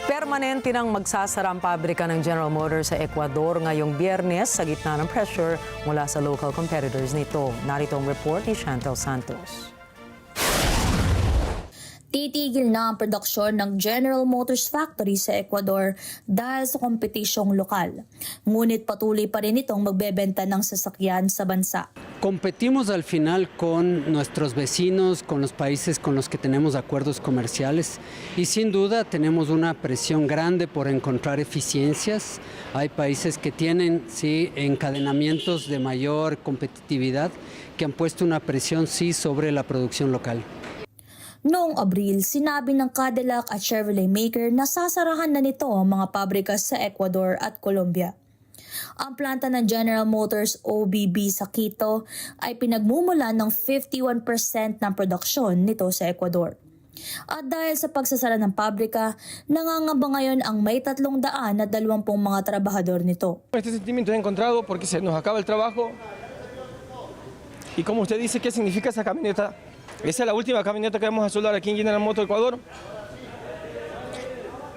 Permanente nang magsasara ang pabrika ng General Motors sa Ecuador ngayong Biyernes sa gitna ng pressure mula sa local competitors nito. Narito ang report ni Chantel Santos. Titigil na ang produksyon ng General Motors Factory sa Ecuador dahil sa kompetisyong lokal. Ngunit patuloy pa rin itong magbebenta ng sasakyan sa bansa. Competimos al final con nuestros vecinos, con los países con los que tenemos acuerdos comerciales y sin duda tenemos una presión grande por encontrar eficiencias. Hay países que tienen encadenamientos de mayor competitividad que han puesto una presión sobre la producción local. Noong Abril, sinabi ng Cadillac at Chevrolet maker na sasarahan na nito ang mga pabrika sa Ecuador at Colombia. Ang planta ng General Motors OBB sa Quito ay pinagmumulan ng 51% ng produksyon nito sa Ecuador. At dahil sa pagsasara ng pabrika, nangangamba ngayon ang may 320 mga trabahador nito. Este sentimiento es encontrado porque se nos acaba el trabajo y como usted dice, ¿qué significa esa camioneta? Esa es la última camioneta que vamos a soldar aquí en General Motors Ecuador.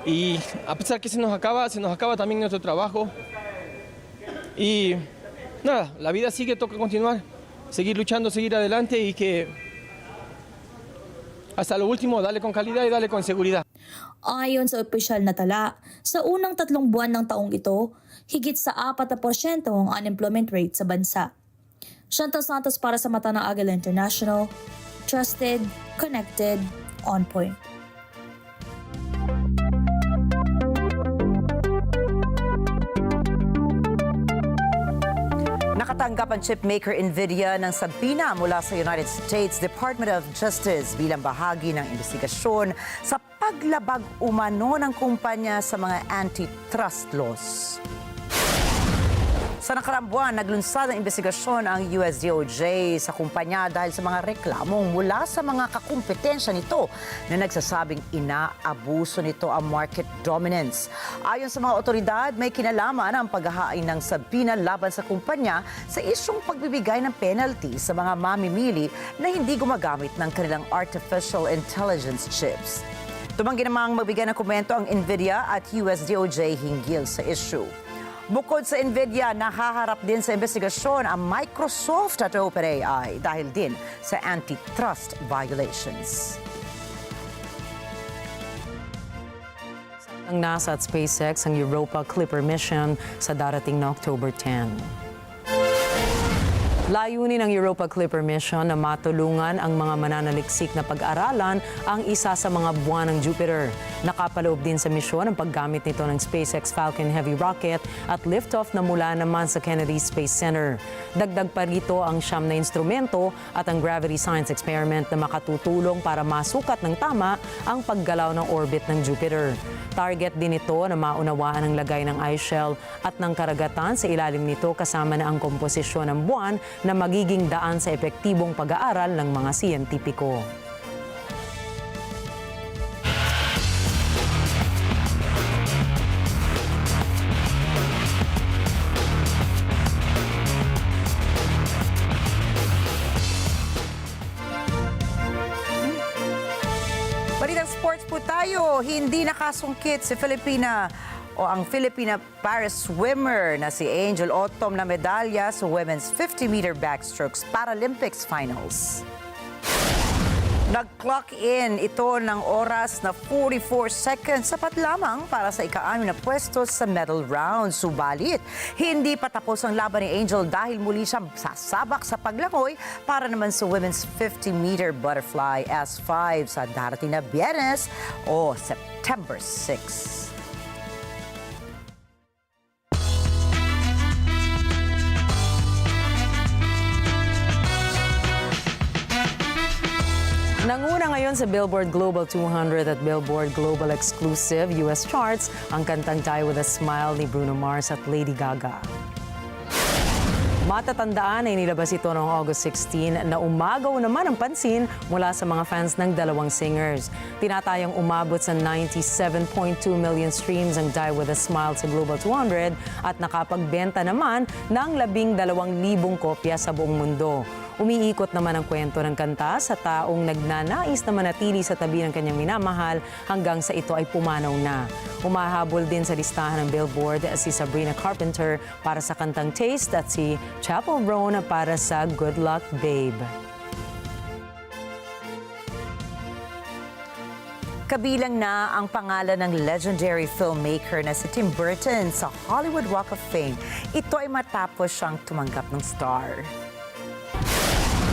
Y a pesar que se nos acaba también nuestro trabajo. Y nada, la vida sigue, toca continuar, seguir luchando, seguir adelante y que hasta lo último, dale con calidad y dale con seguridad. Ayon sa opisyal na tala, sa unang 3 buwan ng taong ito, higit sa 4% ang unemployment rate sa bansa. Chantal Santos para sa Mata ng Agila International, trusted, connected, on point. Nakatanggap ang chipmaker Nvidia ng sabina mula sa United States Department of Justice bilang bahagi ng investigasyon sa paglabag umano ng kumpanya sa mga antitrust laws. Sa nakaraang buwan, naglunsad ang investigasyon ang US DOJ sa kumpanya dahil sa mga reklamong mula sa mga kakumpetensya nito na nagsasabing inaabuso nito ang market dominance. Ayon sa mga otoridad, may kinalaman ang paghahain ng sabina laban sa kumpanya sa isyong pagbibigay ng penalty sa mga mamimili na hindi gumagamit ng kanilang artificial intelligence chips. Tumanggi namang magbigay ng komento ang Nvidia at US DOJ hinggil sa issue. Bukod sa Nvidia, nahaharap din sa investigasyon ang Microsoft at OpenAI dahil din sa antitrust violations. Ang NASA at SpaceX ang Europa Clipper mission sa darating na October 10. Layunin ng Europa Clipper mission na matulungan ang mga mananaliksik na pag-aralan ang isa sa mga buwan ng Jupiter. Nakapaloob din sa misyon ang paggamit nito ng SpaceX Falcon Heavy rocket at liftoff na mula naman sa Kennedy Space Center. Dagdag pa rito ang 9 na instrumento at ang gravity science experiment na makatutulong para masukat ng tama ang paggalaw ng orbit ng Jupiter. Target din ito na maunawaan ang lagay ng ice shell at ng karagatan sa ilalim nito kasama na ang komposisyon ng buwan na magiging daan sa epektibong pag-aaral ng mga siyentipiko. Balitang sports po tayo, hindi nakasungkit si ang Filipina Paris swimmer na si Angel Otom na medalya sa women's 50-meter backstrokes Paralympics finals. Nag-clock in ito ng oras na 44 seconds, sapat lamang para sa ika-6 na pwesto sa medal round. Subalit, hindi pa tapos ang laban ni Angel dahil muli siyang sasabak sa paglangoy para naman sa women's 50-meter butterfly S5 sa darating na Biyernes o September 6. Nanguna ngayon sa Billboard Global 200 at Billboard Global Exclusive US Charts ang kantang Die With A Smile ni Bruno Mars at Lady Gaga. Matatandaan ay nilabas ito noong August 16 na umagaw naman ang pansin mula sa mga fans ng dalawang singers. Tinatayang umabot sa 97.2 million streams ang Die With A Smile sa Global 200 at nakapagbenta naman ng 12,000 kopya sa buong mundo. Umiikot naman ang kwento ng kanta sa taong nagnanais na manatili sa tabi ng kanyang minamahal hanggang sa ito ay pumanaw na. Umahabol din sa listahan ng Billboard si Sabrina Carpenter para sa kantang Taste at si Chappell Roan para sa Good Luck Babe. Kabilang na ang pangalan ng legendary filmmaker na si Tim Burton sa Hollywood Walk of Fame. Ito ay matapos siyang tumanggap ng star.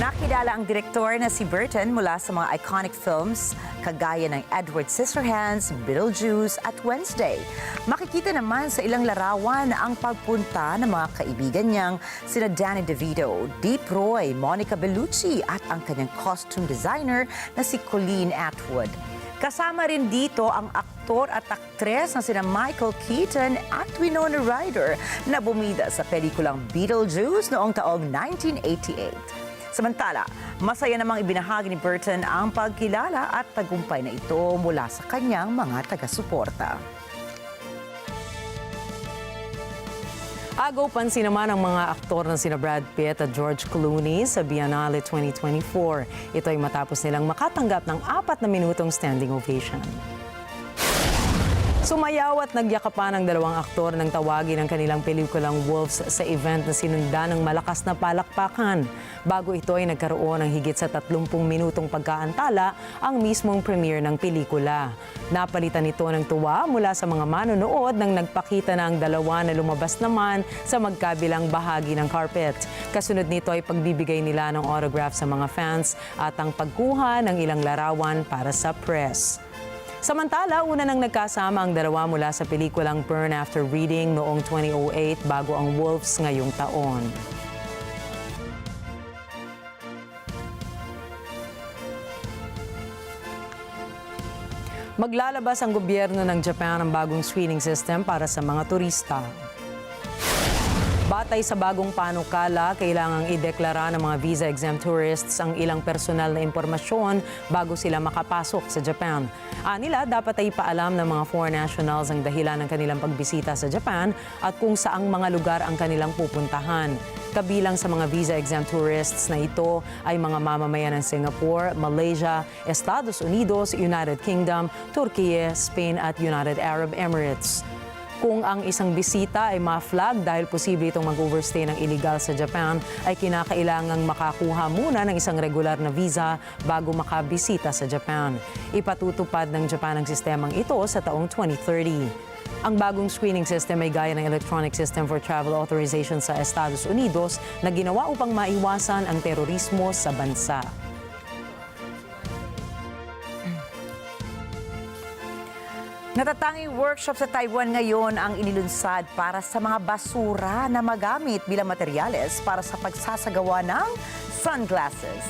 Nakilala ang direktor na si Burton mula sa mga iconic films kagaya ng Edward Scissorhands, Beetlejuice at Wednesday. Makikita naman sa ilang larawan ang pagpunta ng mga kaibigan niyang sina Danny DeVito, Deep Roy, Monica Bellucci at ang kanyang costume designer na si Colleen Atwood. Kasama rin dito ang aktor at aktres na sina Michael Keaton at Winona Ryder na bumida sa pelikulang Beetlejuice noong taong 1988. Samantala, masaya namang ibinahagi ni Burton ang pagkilala at tagumpay na ito mula sa kanyang mga taga-suporta. Agaw pansin naman ang mga aktor na sina Brad Pitt at George Clooney sa Biennale 2024. Ito ay matapos nilang makatanggap ng 4 na minutong standing ovation. Sumayaw at nagyakapan ang dalawang aktor nang tawagin ang kanilang pelikulang Wolves sa event na sinundan ng malakas na palakpakan. Bago ito ay nagkaroon ng higit sa 30 minutong pagkaantala ang mismong premiere ng pelikula. Napalitan ito ng tuwa mula sa mga manonood nang nagpakita na ang dalawa na lumabas naman sa magkabilang bahagi ng carpet. Kasunod nito ay pagbibigay nila ng autograph sa mga fans at ang pagkuha ng ilang larawan para sa press. Samantala, una nang nagkasama ang dalawa mula sa pelikulang Burn After Reading noong 2008 bago ang Wolves ngayong taon. Maglalabas ang gobyerno ng Japan ng bagong screening system para sa mga turista. Batay sa bagong panukala, kailangang ideklara ng mga visa-exempt tourists ang ilang personal na impormasyon bago sila makapasok sa Japan. Anila, dapat ay ipaalam ng mga foreign nationals ang dahilan ng kanilang pagbisita sa Japan at kung saang mga lugar ang kanilang pupuntahan. Kabilang sa mga visa-exempt tourists na ito ay mga mamamayan ng Singapore, Malaysia, Estados Unidos, United Kingdom, Turkey, Spain at United Arab Emirates. Kung ang isang bisita ay ma-flag dahil posible itong mag-overstay ng illegal sa Japan, ay kinakailangang makakuha muna ng isang regular na visa bago makabisita sa Japan. Ipatutupad ng Japan ang sistemang ito sa taong 2030. Ang bagong screening system ay gaya ng electronic system for travel authorization sa Estados Unidos na ginawa upang maiwasan ang terorismo sa bansa. Natatanging workshop sa Taiwan ngayon ang inilunsad para sa mga basura na magamit bilang materyales para sa pagsasagawa ng sunglasses.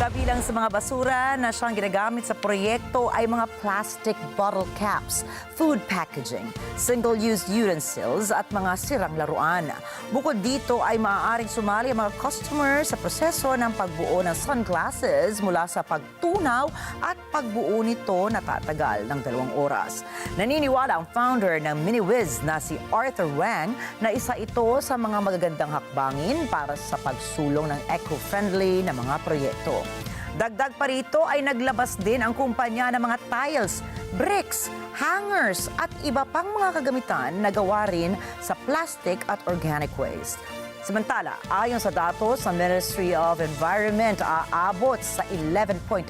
Kabilang sa mga basura na siyang ginagamit sa proyekto ay mga plastic bottle caps, food packaging, single-use utensils at mga sirang laruan. Bukod dito ay maaaring sumali ang mga customers sa proseso ng pagbuo ng sunglasses mula sa pagtunaw at pagbuo nito na tatagal ng 2 oras. Naniniwala ang founder ng MiniWiz na si Arthur Wang na isa ito sa mga magagandang hakbangin para sa pagsulong ng eco-friendly na mga proyekto. Dagdag pa rito ay naglabas din ang kumpanya ng mga tiles, bricks, hangers at iba pang mga kagamitan na gawa rin sa plastic at organic waste. Samantala, ayon sa datos ng Ministry of Environment, aabot sa 11.58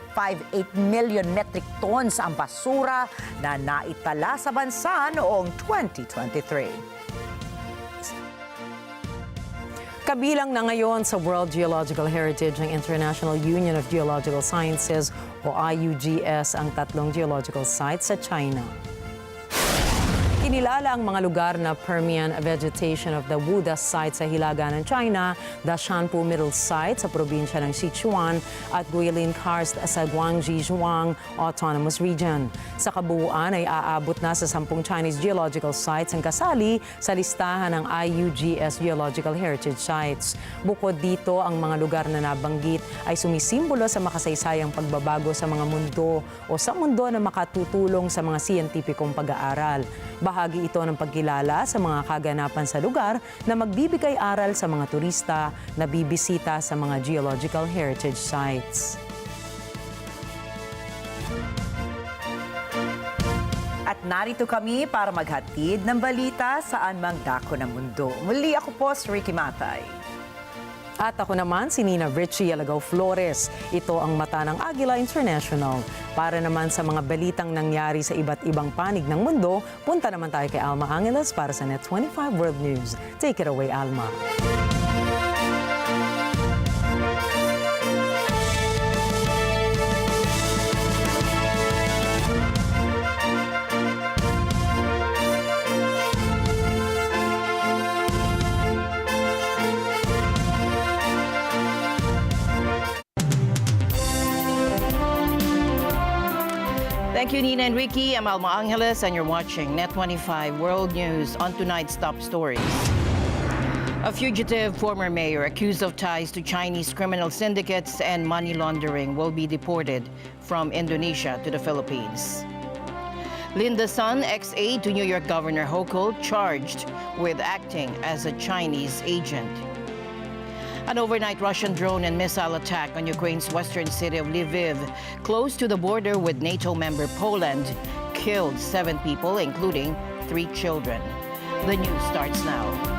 million metric tons ang basura na naitala sa bansa noong 2023. Kabilang na ngayon sa World Geological Heritage ng International Union of Geological Sciences o IUGS ang 3 geological sites sa China. Kinilala ang mga lugar na Permian vegetation of the Wuda site sa hilaga ng China, the Shanpu Middle site sa probinsya ng Sichuan at Guilin Karst sa Guangxi Zhuang Autonomous Region. Sa kabuuan ay aabot na sa 10 Chinese geological sites ang kasali sa listahan ng IUGS Geological Heritage Sites. Bukod dito, ang mga lugar na nabanggit ay sumisimbolo sa makasaysayang pagbabago sa mga mundo o sa mundo na makatutulong sa mga siyentipikong pag-aaral. Bahagi ito ng pagkilala sa mga kaganapan sa lugar na magbibigay aral sa mga turista na bibisita sa mga geological heritage sites. At narito kami para maghatid ng balita saan mang dako ng mundo. Muli ako po si Rikki Mathay. At ako naman si Rikki Alagao Flores. Ito ang mata ng Agila International. Para naman sa mga balitang nangyari sa iba't ibang panig ng mundo, punta naman tayo kay Alma para sa Net 25 World News. Take it away, Alma. Thank you, Nina and Rikki. I'm Alma Angeles, and you're watching Net 25 World News. On tonight's top stories. A fugitive former mayor accused of ties to Chinese criminal syndicates and money laundering will be deported from Indonesia to the Philippines. Linda Sun, ex-aide to New York Governor Hochul, charged with acting as a Chinese agent. An overnight Russian drone and missile attack on Ukraine's western city of Lviv, close to the border with NATO member Poland, killed 7 people, including 3 children. The news starts now.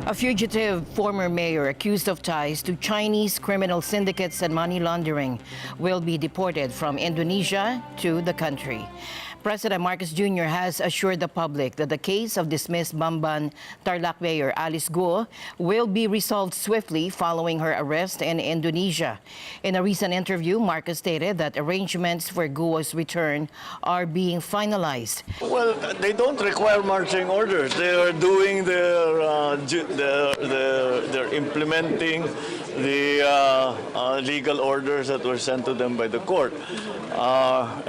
A fugitive former mayor accused of ties to Chinese criminal syndicates and money laundering will be deported from Indonesia to the country. President Marcos Jr. has assured the public that the case of dismissed Bamban Tarlac Mayor Alice Guo will be resolved swiftly following her arrest in Indonesia. In a recent interview, Marcos stated that arrangements for Guo's return are being finalized. Well, they don't require marching orders. They are doing they're implementing the legal orders that were sent to them by the court,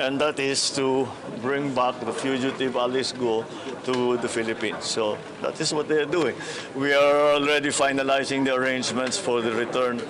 and that is to bring back the fugitive Alice Guo to the Philippines. So that is what they are doing. We are already finalizing the arrangements for the return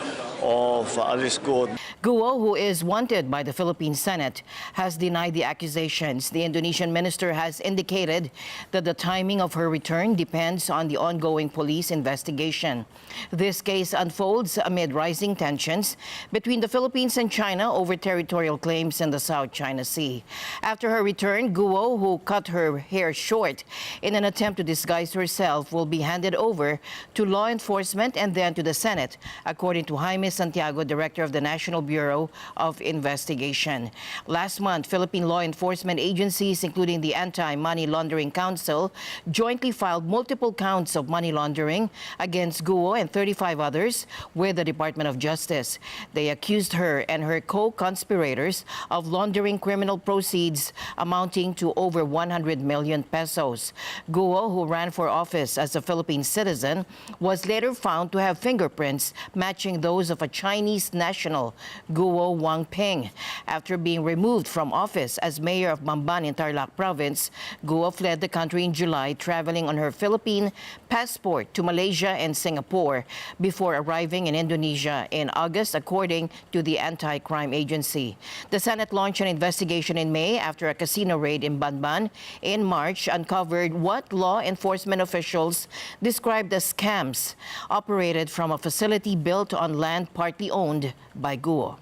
of Alice Guo. Guo, who is wanted by the Philippine Senate, has denied the accusations. The Indonesian minister has indicated that the timing of her return depends on the ongoing police investigation. This case unfolds amid rising tensions between the Philippines and China over territorial claims in the South China Sea. After her return, Guo, who cut her hair short in an attempt to disguise herself, will be handed over to law enforcement and then to the Senate, according to Jaime Santiago, director of the National Bureau of Investigation. Last month, Philippine law enforcement agencies, including the Anti-Money Laundering Council, jointly filed multiple counts of money laundering against Guo and 35 others with the Department of Justice. They accused her and her co-conspirators of laundering criminal proceeds amounting to over 100 million pesos. Guo, who ran for office as a Philippine citizen, was later found to have fingerprints matching those of a Chinese national, Guo Wangping. After being removed from office as mayor of Bamban in Tarlac province, Guo fled the country in July, traveling on her Philippine passport to Malaysia and Singapore before arriving in Indonesia in August, according to the Anti-Crime Agency. The Senate launched an investigation in May after a casino raid in Bamban in March uncovered what law enforcement officials described as scams operated from a facility built on land partly owned by Guo.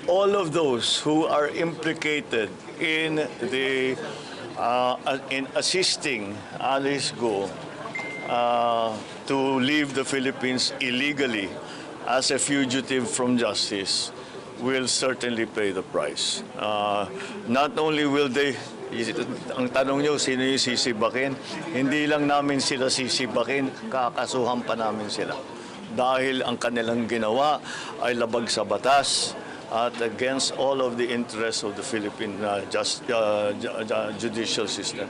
All of those who are implicated in assisting Alice Guo to leave the Philippines illegally as a fugitive from justice will certainly pay the price. Not only will they, ang tanong nyo, sino yung sisibakin? Hindi lang namin sila sisibakin, kakasuhan pa namin sila. Dahil ang kanilang ginawa ay labag sa batas at against all of the interests of the Philippine judicial system.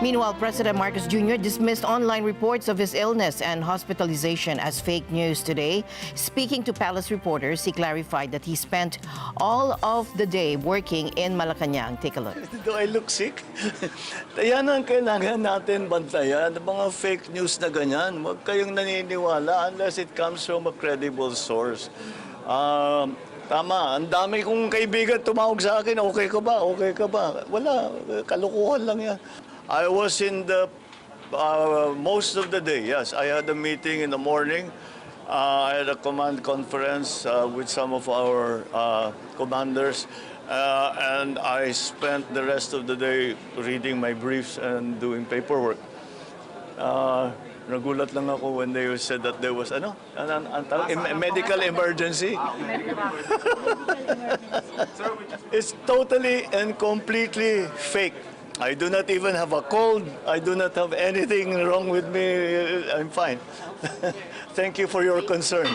Meanwhile, President Marcos Jr. dismissed online reports of his illness and hospitalization as fake news today. Speaking to Palace reporters, he clarified that he spent all of the day working in Malacanang. Take a look. Do I look sick? Yan ang kailangan natin bantayan. Mga fake news na ganyan, huwag kayong naniniwala unless it comes from a credible source. Tama, ang dami kong kaibigan tumawag sa akin, okay ka ba? Okay ka ba? Wala, kalukuhan lang yan. I was in the most of the day, yes. I had a meeting in the morning. I had a command conference with some of our commanders. And I spent the rest of the day reading my briefs and doing paperwork. Nagulat lang ako when they said that there was a medical emergency. It's totally and completely fake. I do not even have a cold. I do not have anything wrong with me. I'm fine. Thank you for your concern.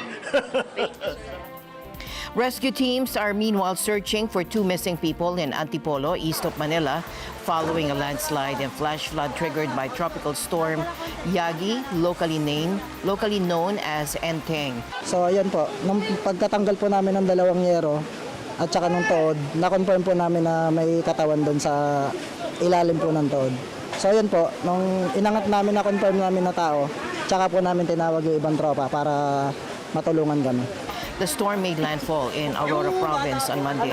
Rescue teams are meanwhile searching for 2 missing people in Antipolo, east of Manila, following a landslide and flash flood triggered by tropical storm Yagi, locally known as Enteng. So ayan po, nung pagkatanggal po namin ng 2 yero at saka ng tood, na-confirm po namin na may katawan doon sa ilalim po ng tood. So ayan po, nung inangat namin na-confirm namin na tao, tsaka po namin tinawag yung ibang tropa para matulungan kami. The storm made landfall in Aurora Province on Monday.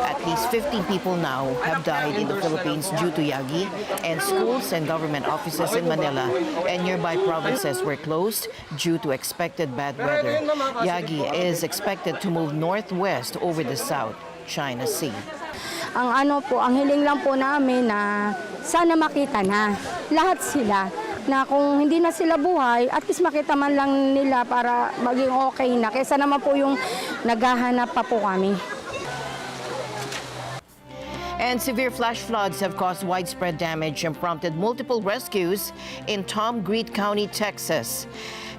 At least 15 people now have died in the Philippines due to Yagi, and schools and government offices in Manila and nearby provinces were closed due to expected bad weather. Yagi is expected to move northwest over the South China Sea. Ang hiling lang po namin na sana makita na lahat sila, na kung hindi na sila buhay, at least makita man lang nila para maging okay na. Kaysa naman po yung naghahanap pa po kami. And severe flash floods have caused widespread damage and prompted multiple rescues in Tom Green County, Texas.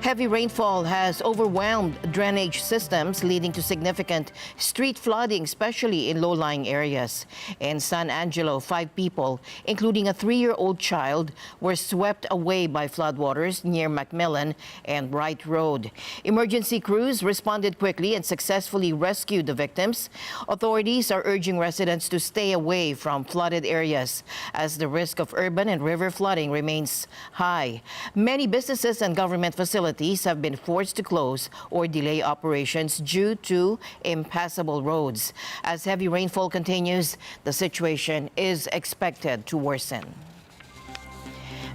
Heavy rainfall has overwhelmed drainage systems, leading to significant street flooding, especially in low-lying areas. In San Angelo, 5 people, including a 3-year-old child, were swept away by floodwaters near Macmillan and Wright Road. Emergency crews responded quickly and successfully rescued the victims. Authorities are urging residents to stay away from flooded areas as the risk of urban and river flooding remains high. Many businesses and government facilities have been forced to close or delay operations due to impassable roads. As heavy rainfall continues, the situation is expected to worsen.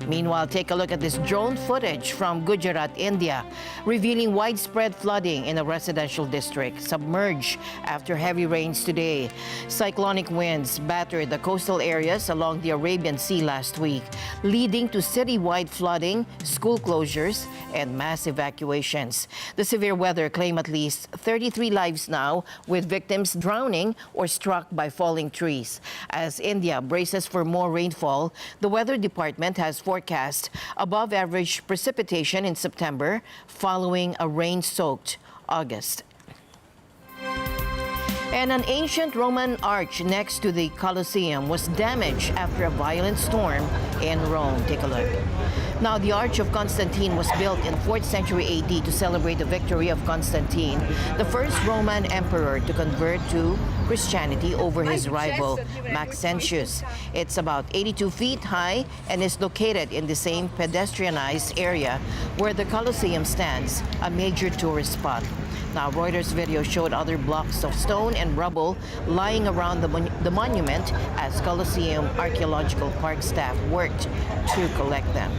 Meanwhile, take a look at this drone footage from Gujarat, India, revealing widespread flooding in a residential district submerged after heavy rains today. Cyclonic winds battered the coastal areas along the Arabian Sea last week, leading to citywide flooding, school closures, and mass evacuations. The severe weather claimed at least 33 lives now, with victims drowning or struck by falling trees. As India braces for more rainfall, the Weather Department has forecast above average precipitation in September following a rain-soaked August. And an ancient Roman arch next to the Colosseum was damaged after a violent storm in Rome. Take a look. Now, the Arch of Constantine was built in 4th century AD to celebrate the victory of Constantine, the first Roman emperor to convert to Christianity over his rival Maxentius. It's about 82 feet high and is located in the same pedestrianized area where the Colosseum stands, a major tourist spot. Now, Reuters video showed other blocks of stone and rubble lying around the monument as Colosseum Archaeological Park staff worked to collect them.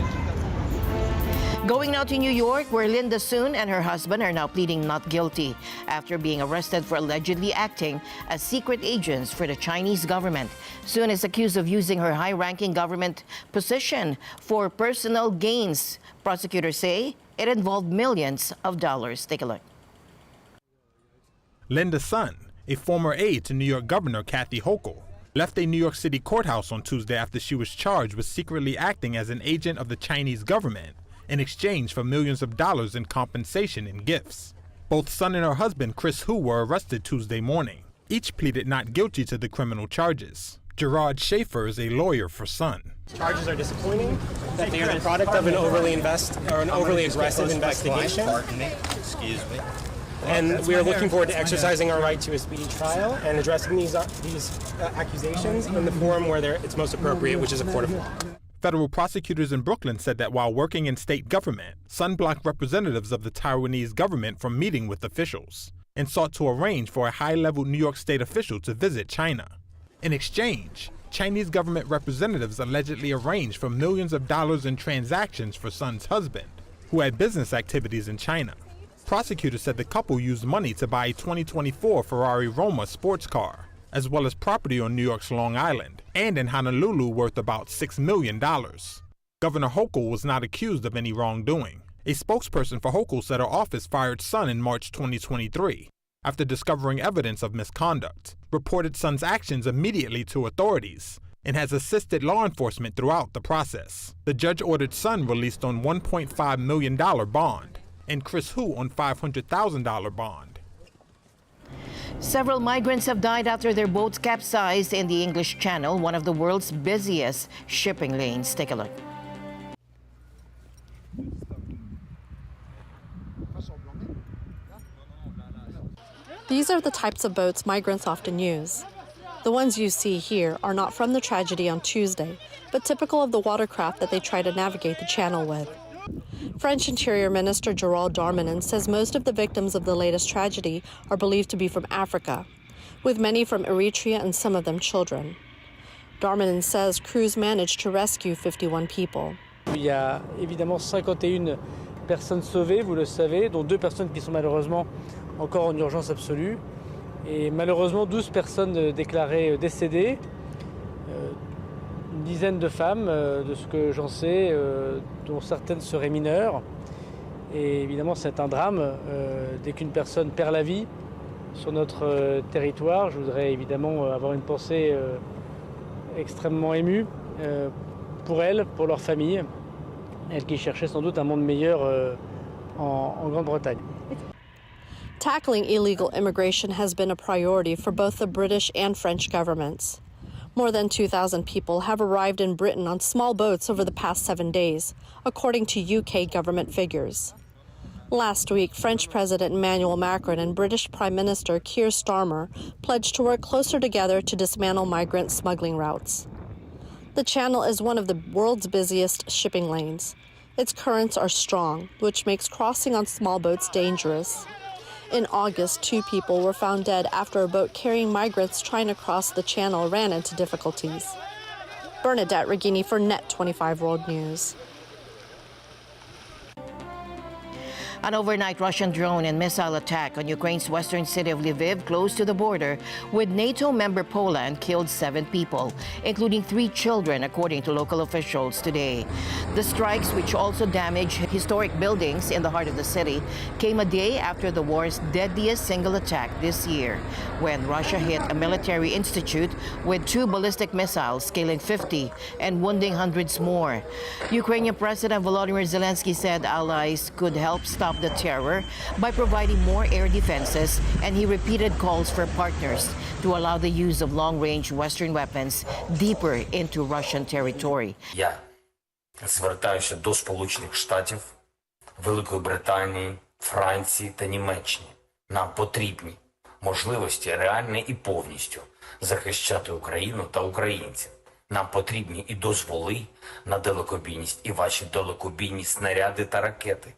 Going now to New York, where Linda Soon and her husband are now pleading not guilty after being arrested for allegedly acting as secret agents for the Chinese government. Soon is accused of using her high-ranking government position for personal gains. Prosecutors say it involved millions of dollars. Take a look. Linda Sun, a former aide to New York Governor Kathy Hochul, left a New York City courthouse on Tuesday after she was charged with secretly acting as an agent of the Chinese government in exchange for millions of dollars in compensation and gifts. Both Sun and her husband, Chris Hu, were arrested Tuesday morning. Each pleaded not guilty to the criminal charges. Gerard Schaefer is a lawyer for Sun. Charges are disappointing, that they are the product of an overly aggressive investigation. Excuse me. And we are looking forward to exercising our right to a speedy trial and addressing these accusations in the forum where it's most appropriate, which is a court of law. Federal prosecutors in Brooklyn said that while working in state government, Sun blocked representatives of the Taiwanese government from meeting with officials and sought to arrange for a high-level New York state official to visit China. In exchange, Chinese government representatives allegedly arranged for millions of dollars in transactions for Sun's husband, who had business activities in China. Prosecutors said the couple used money to buy a 2024 Ferrari Roma sports car, as well as property on New York's Long Island and in Honolulu worth about $6 million. Governor Hochul was not accused of any wrongdoing. A spokesperson for Hochul said her office fired Sun in March 2023 after discovering evidence of misconduct, reported Sun's actions immediately to authorities, and has assisted law enforcement throughout the process. The judge ordered Sun released on $1.5 million bond and Chris Hu on $500,000 bond. Several migrants have died after their boats capsized in the English Channel, one of the world's busiest shipping lanes. Take a look. These are the types of boats migrants often use. The ones you see here are not from the tragedy on Tuesday, but typical of the watercraft that they try to navigate the channel with. French Interior Minister Gerald Darmanin says most of the victims of the latest tragedy are believed to be from Africa, with many from Eritrea and some of them children. Darmanin says crews managed to rescue 51 people. Il y a évidemment 51 personnes sauvées, vous le savez, dont 2 personnes qui sont malheureusement encore en urgence absolue. Et malheureusement 12 personnes déclarées décédées, une dizaine de femmes, de ce que j'en sais, dont certaines seraient mineures. Et évidemment c'est un drame, dès qu'une personne perd la vie sur notre territoire. Je voudrais évidemment avoir une pensée extrêmement émue pour elles, pour leur famille, elles qui cherchaient sans doute un monde meilleur en Grande-Bretagne. Tackling illegal immigration has been a priority for both the British and French governments. More than 2,000 people have arrived in Britain on small boats over the past 7 days, according to UK government figures. Last week, French President Emmanuel Macron and British Prime Minister Keir Starmer pledged to work closer together to dismantle migrant smuggling routes. The Channel is one of the world's busiest shipping lanes. Its currents are strong, which makes crossing on small boats dangerous. In August, 2 people were found dead after a boat carrying migrants trying to cross the channel ran into difficulties. Bernadette Regini for Net 25 World News. An overnight Russian drone and missile attack on Ukraine's western city of Lviv, close to the border with NATO member Poland, killed 7 people, including 3 children, according to local officials today. The strikes, which also damaged historic buildings in the heart of the city, came a day after the war's deadliest single attack this year, when Russia hit a military institute with 2 ballistic missiles, killing 50 and wounding hundreds more. Ukrainian President Volodymyr Zelensky said allies could help stop the terror by providing more air defenses, and he repeated calls for partners to allow the use of long-range Western weapons deeper into Russian territory. Я звертаюся до Сполучених Штатів, Великої Британії, Франції та Німеччини. Нам потрібні можливості реально і повністю захищати Україну та українців. Нам потрібні і дозволи на далекобійність, і ваші далекобійні снаряди та ракети.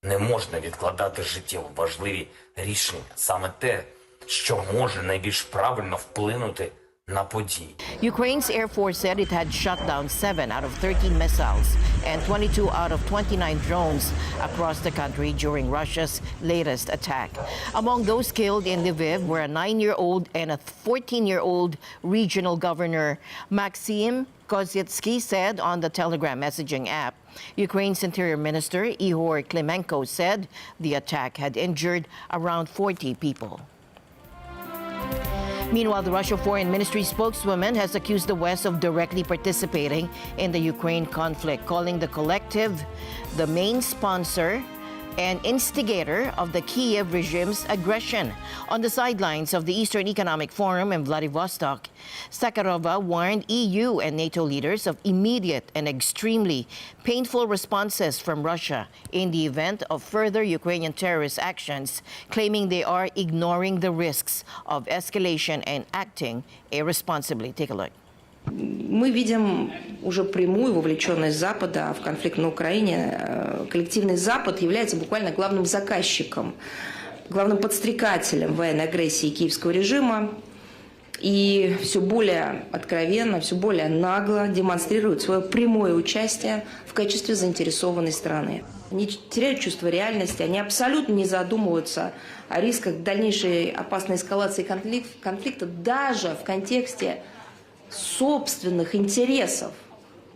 Не можна відкладати життєво важливі рішення. Саме те, що може найбільш правильно вплинути на події. Ukraine's Air Force said it had shot down 7 out of 13 missiles and 22 out of 29 drones across the country during Russia's latest attack. Among those killed in Lviv were a 9-year-old and a 14-year-old regional governor. Maxim Kozyetsky said on the Telegram messaging app. Ukraine's Interior Minister Ihor Klimenko said the attack had injured around 40 people. Meanwhile, the Russian Foreign Ministry spokeswoman has accused the West of directly participating in the Ukraine conflict, calling the collective the main sponsor and instigator of the Kiev regime's aggression. On the sidelines of the Eastern Economic Forum in Vladivostok, Sakharova warned EU and NATO leaders of immediate and extremely painful responses from Russia in the event of further Ukrainian terrorist actions, claiming they are ignoring the risks of escalation and acting irresponsibly. Take a look. Мы видим уже прямую вовлеченность Запада в конфликт на Украине. Коллективный Запад является буквально главным заказчиком, главным подстрекателем военной агрессии киевского режима и все более откровенно, все более нагло демонстрирует свое прямое участие в качестве заинтересованной страны. Они теряют чувство реальности, они абсолютно не задумываются о рисках дальнейшей опасной эскалации конфликта даже в контексте собственных интересов.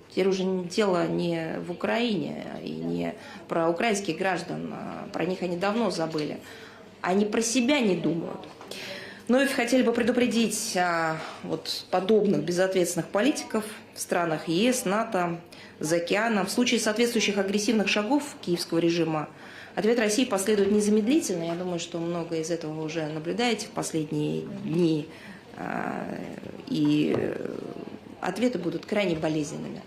Теперь уже дело не в Украине и не про украинских граждан, про них они давно забыли. Они про себя не думают. Ну и хотели бы предупредить вот подобных безответственных политиков в странах ЕС, НАТО, за океаном. В случае соответствующих агрессивных шагов киевского режима ответ России последует незамедлительно. Я думаю, что многое из этого вы уже наблюдаете в последние дни. И ответы будут крайне болезненными.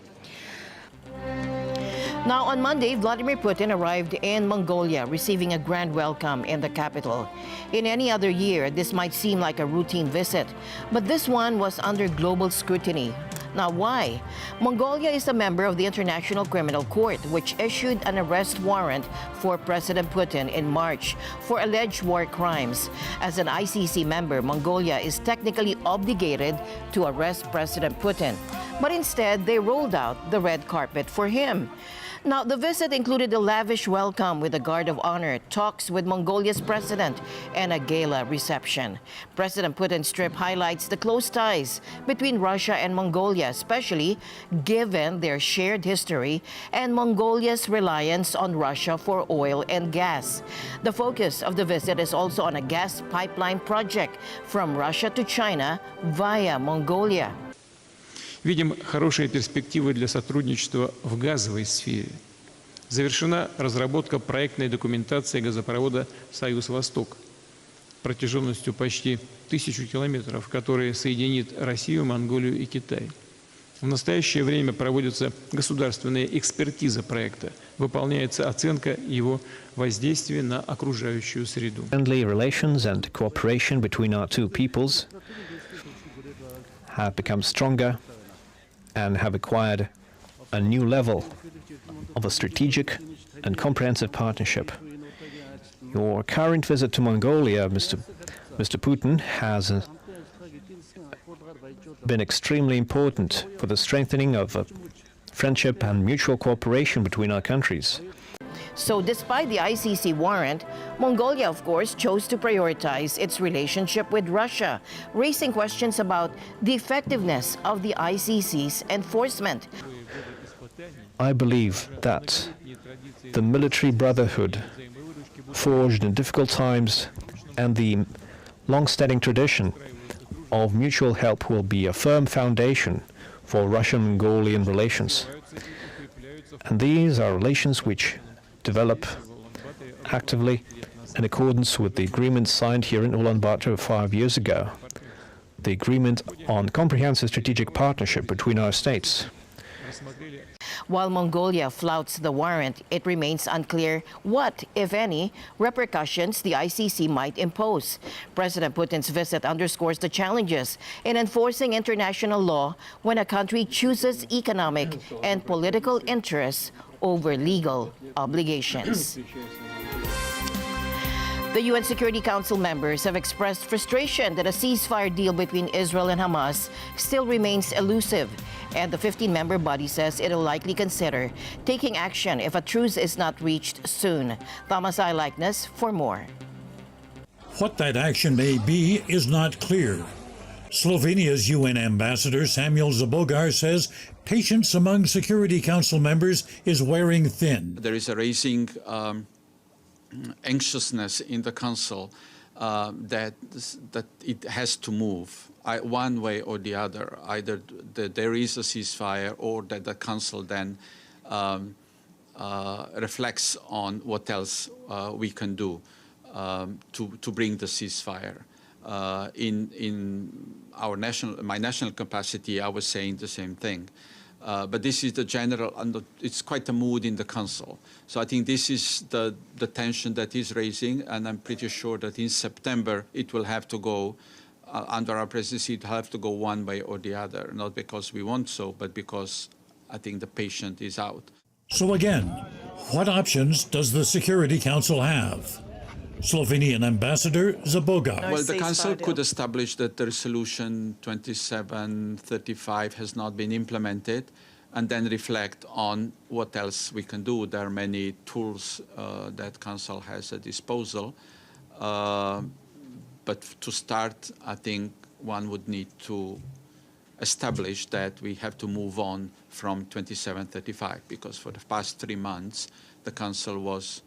Now, on Monday, Vladimir Putin arrived in Mongolia, receiving a grand welcome in the capital. In any other year, this might seem like a routine visit, but this one was under global scrutiny. Now, why? Mongolia is a member of the International Criminal Court, which issued an arrest warrant for President Putin in March for alleged war crimes. As an ICC member, Mongolia is technically obligated to arrest President Putin. But instead, they rolled out the red carpet for him. Now, the visit included a lavish welcome with a guard of honor, talks with Mongolia's president, and a gala reception. President Putin's trip highlights the close ties between Russia and Mongolia, especially given their shared history and Mongolia's reliance on Russia for oil and gas. The focus of the visit is also on a gas pipeline project from Russia to China via Mongolia. Видим хорошие перспективы для сотрудничества в газовой сфере. Завершена разработка проектной документации газопровода «Союз-Восток» протяженностью почти 1000 километров, который соединит Россию, Монголию и Китай. В настоящее время проводится государственная экспертиза проекта, выполняется оценка его воздействия на окружающую среду. Friendly relations and cooperation between our two peoples have become stronger and have acquired a new level of a strategic and comprehensive partnership. Your current visit to Mongolia, Mr. Putin, has been extremely important for the strengthening of friendship and mutual cooperation between our countries. So despite the ICC warrant, Mongolia, of course, chose to prioritize its relationship with Russia, raising questions about the effectiveness of the ICC's enforcement. I believe that the military brotherhood forged in difficult times and the long-standing tradition of mutual help will be a firm foundation for Russian-Mongolian relations. And these are relations which develop actively in accordance with the agreement signed here in Ulaanbaatar 5 years ago, the agreement on comprehensive strategic partnership between our states. While Mongolia flouts the warrant, it remains unclear what, if any, repercussions the ICC might impose. President Putin's visit underscores the challenges in enforcing international law when a country chooses economic and political interests over legal obligations. The UN Security Council members have expressed frustration that a ceasefire deal between Israel and Hamas still remains elusive, and the 15-member body says it will likely consider taking action if a truce is not reached soon. Mathay likeness for more. What that action may be is not clear. Slovenia's UN ambassador Samuel Zabogar says patience among Security Council members is wearing thin. There is a rising anxiousness in the Council that it has to move one way or the other. Either there is a ceasefire or that the Council then reflects on what else we can do to bring the ceasefire. In my national capacity, I was saying the same thing. But this is the general, and it's quite a mood in the Council. So I think this is the tension that is raising, and I'm pretty sure that in September it will have to go, under our presidency, it will have to go one way or the other, not because we want so, but because I think the patient is out. So again, what options does the Security Council have? Slovenian Ambassador Zabogar. Well, the Council could establish that the resolution 2735 has not been implemented and then reflect on what else we can do. There are many tools that Council has at disposal. But to start, I think one would need to establish that we have to move on from 2735 because for the past 3 months, the Council was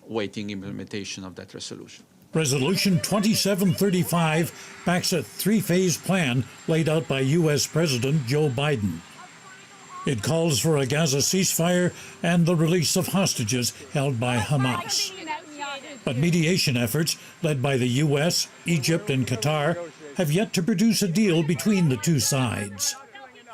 waiting implementation of that resolution. Resolution 2735 backs a three-phase plan laid out by U.S. President Joe Biden. It calls for a Gaza ceasefire and the release of hostages held by Hamas. But mediation efforts, led by the U.S., Egypt, and Qatar, have yet to produce a deal between the two sides.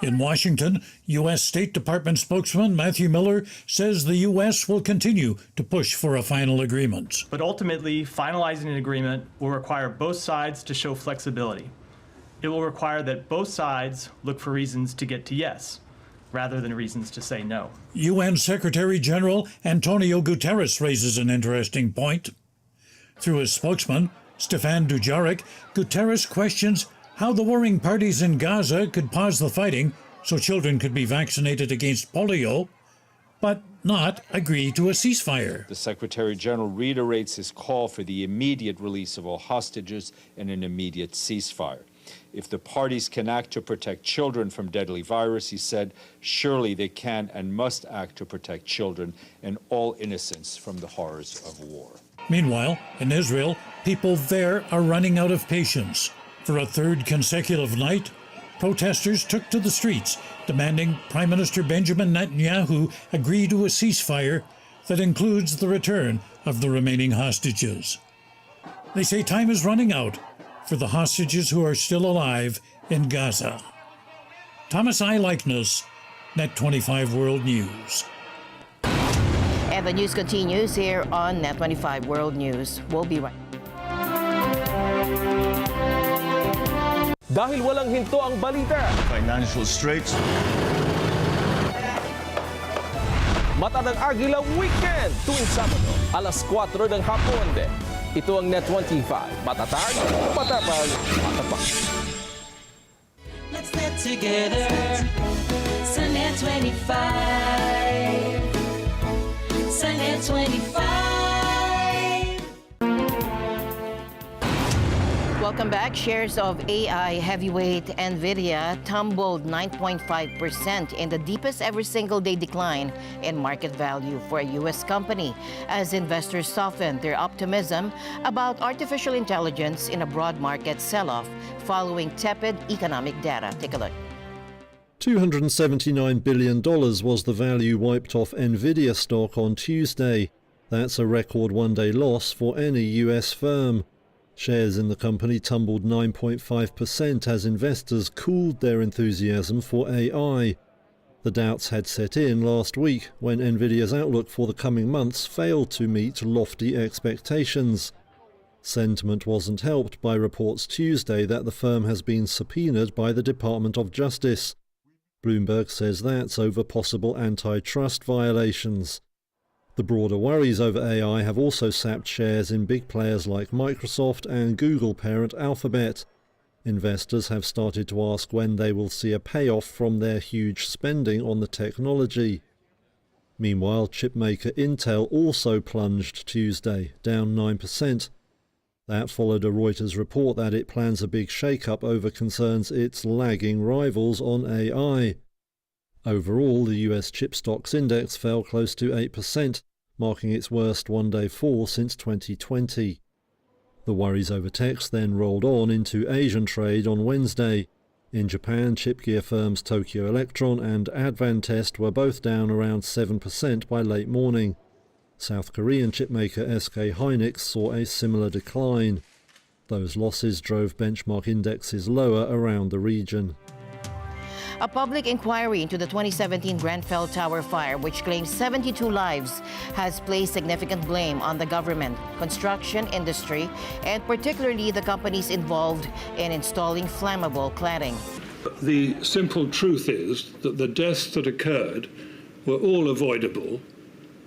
In Washington, U.S. State Department spokesman Matthew Miller says the U.S. will continue to push for a final agreement. But ultimately, finalizing an agreement will require both sides to show flexibility. It will require that both sides look for reasons to get to yes, rather than reasons to say no. UN Secretary General Antonio Guterres raises an interesting point. Through his spokesman, Stefan Dujarric, Guterres questions how the warring parties in Gaza could pause the fighting so children could be vaccinated against polio, but not agree to a ceasefire. The Secretary General reiterates his call for the immediate release of all hostages and an immediate ceasefire. If the parties can act to protect children from deadly virus, he said, surely they can and must act to protect children and all innocents from the horrors of war. Meanwhile, in Israel, people there are running out of patience. For a third consecutive night, protesters took to the streets, demanding Prime Minister Benjamin Netanyahu agree to a ceasefire that includes the return of the remaining hostages. They say time is running out for the hostages who are still alive in Gaza. Thomas I. Likeness, Net 25 World News. And the news continues here on Net 25 World News. We'll be right. Dahil walang hinto ang balita. Financial straits. Mata ng Agila Weekend tuwing Sabado, alas 4 ng hapon. Ito ang Net 25. Matatag, matapang, matapak. Let's net together sa Net 25. Sa Net 25. Welcome back. Shares of AI heavyweight NVIDIA tumbled 9.5% in the deepest ever single-day decline in market value for a U.S. company as investors softened their optimism about artificial intelligence in a broad market sell-off following tepid economic data. Take a look. $279 billion was the value wiped off NVIDIA stock on Tuesday. That's a record one-day loss for any U.S. firm. Shares in the company tumbled 9.5% as investors cooled their enthusiasm for AI. The doubts had set in last week when NVIDIA's outlook for the coming months failed to meet lofty expectations. Sentiment wasn't helped by reports Tuesday that the firm has been subpoenaed by the Department of Justice. Bloomberg says that's over possible antitrust violations. The broader worries over AI have also sapped shares in big players like Microsoft and Google parent Alphabet. Investors have started to ask when they will see a payoff from their huge spending on the technology. Meanwhile, chipmaker Intel also plunged Tuesday, down 9%. That followed a Reuters report that it plans a big shake-up over concerns its lagging rivals on AI. Overall, the US chip stocks index fell close to 8%, marking its worst one-day fall since 2020. The worries over techs then rolled on into Asian trade on Wednesday. In Japan, chip gear firms Tokyo Electron and Advantest were both down around 7% by late morning. South Korean chipmaker SK Hynix saw a similar decline. Those losses drove benchmark indexes lower around the region. A public inquiry into the 2017 Grenfell Tower fire, which claims 72 lives, has placed significant blame on the government, construction industry, and particularly the companies involved in installing flammable cladding. The simple truth is that the deaths that occurred were all avoidable,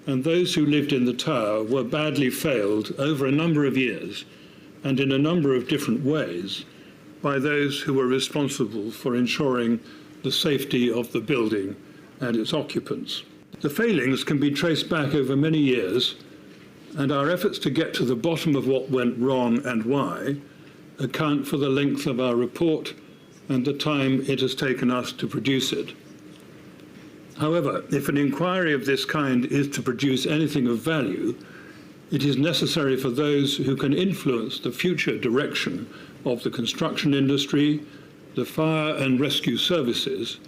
and those who lived in the tower were badly failed over a number of years and in a number of different ways by those who were responsible for ensuring the safety of the building and its occupants. The failings can be traced back over many years, and our efforts to get to the bottom of what went wrong and why account for the length of our report and the time it has taken us to produce it. However, if an inquiry of this kind is to produce anything of value, it is necessary for those who can influence the future direction of the construction industry, the fire and rescue services,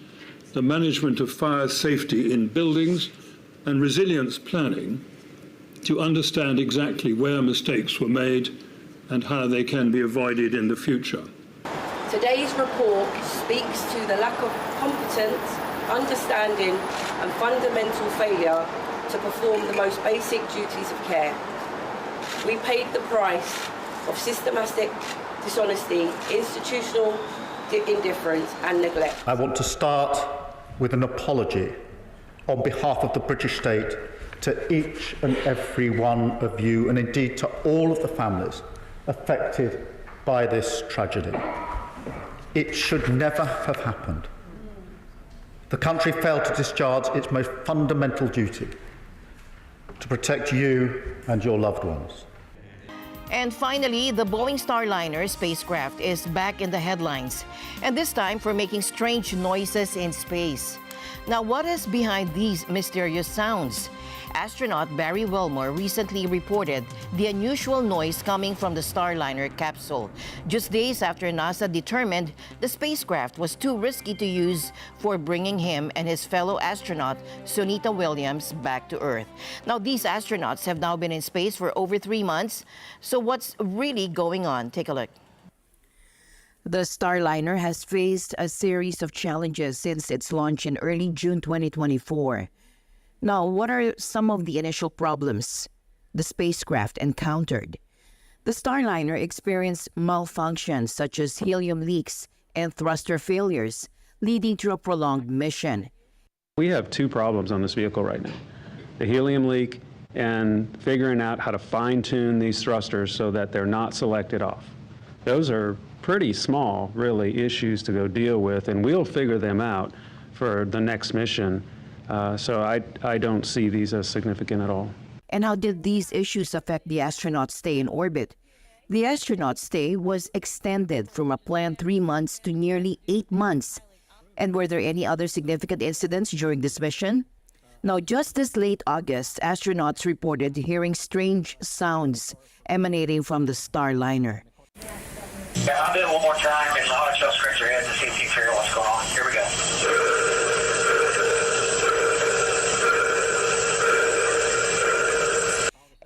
the management of fire safety in buildings, and resilience planning to understand exactly where mistakes were made and how they can be avoided in the future. Today's report speaks to the lack of competence, understanding and fundamental failure to perform the most basic duties of care. We paid the price of systematic dishonesty, institutional indifference and neglect. I want to start with an apology on behalf of the British state to each and every one of you, and indeed to all of the families affected by this tragedy. It should never have happened. The country failed to discharge its most fundamental duty, to protect you and your loved ones. And finally, the Boeing Starliner spacecraft is back in the headlines, and this time for making strange noises in space. Now, what is behind these mysterious sounds? Astronaut Barry Wilmore recently reported the unusual noise coming from the Starliner capsule, just days after NASA determined the spacecraft was too risky to use for bringing him and his fellow astronaut, Sunita Williams, back to Earth. Now, these astronauts have now been in space for over 3 months. So what's really going on? Take a look. The Starliner has faced a series of challenges since its launch in early June 2024. Now, what are some of the initial problems the spacecraft encountered? The Starliner experienced malfunctions such as helium leaks and thruster failures, leading to a prolonged mission. We have 2 problems on this vehicle right now: the helium leak and figuring out how to fine-tune these thrusters so that they're not selected off. Those are pretty small, really, issues to go deal with, and we'll figure them out for the next mission. So I don't see these as significant at all. And how did these issues affect the astronaut's stay in orbit? The astronaut's stay was extended from a planned 3 months to nearly 8 months. And were there any other significant incidents during this mission? Now, just this late August, astronauts reported hearing strange sounds emanating from the Starliner. Yeah, I'll do it one more time, and I'll just scratch your head to see if you can figure out what's going on. Here we go.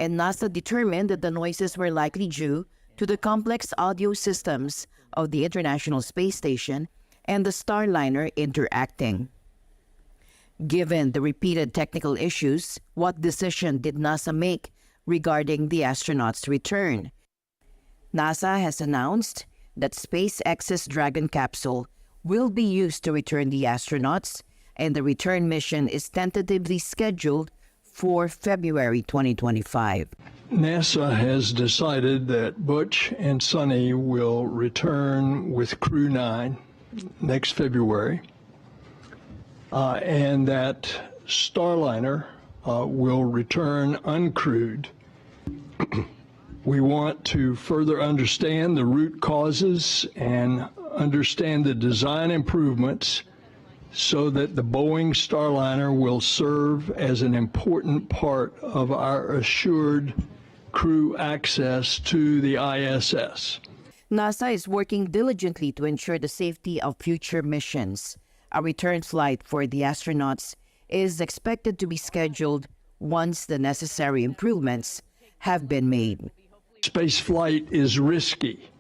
And NASA determined that the noises were likely due to the complex audio systems of the International Space Station and the Starliner interacting. Given the repeated technical issues, what decision did NASA make regarding the astronauts' return? NASA has announced that SpaceX's Dragon capsule will be used to return the astronauts, and the return mission is tentatively scheduled for February 2025. NASA has decided that Butch and Sonny will return with Crew 9 next February, and that Starliner will return uncrewed. We want to further understand the root causes and understand the design improvements so that the Boeing Starliner will serve as an important part of our assured crew access to the ISS. NASA is working diligently to ensure the safety of future missions. A return flight for the astronauts is expected to be scheduled once the necessary improvements have been made. Space flight is risky,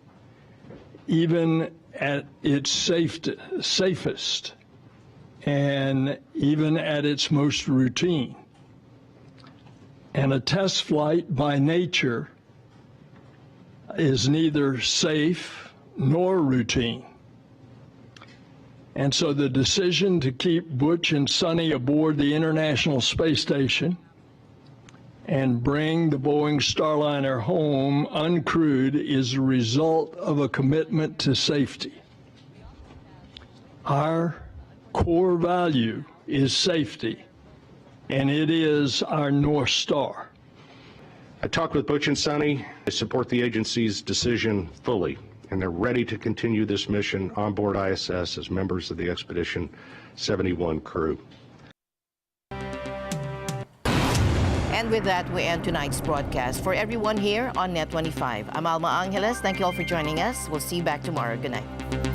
even at its safest, and even at its most routine. And a test flight by nature is neither safe nor routine. And so the decision to keep Butch and Sonny aboard the International Space Station and bring the Boeing Starliner home uncrewed is a result of a commitment to safety. Our core value is safety, and it is our North Star. I talked with Butch and Sonny. They support the agency's decision fully, and they're ready to continue this mission on board ISS as members of the Expedition 71 crew. And with that, we end tonight's broadcast. For everyone here on Net 25, I'm Alma Angeles. Thank you all for joining us. We'll see you back tomorrow. Good night.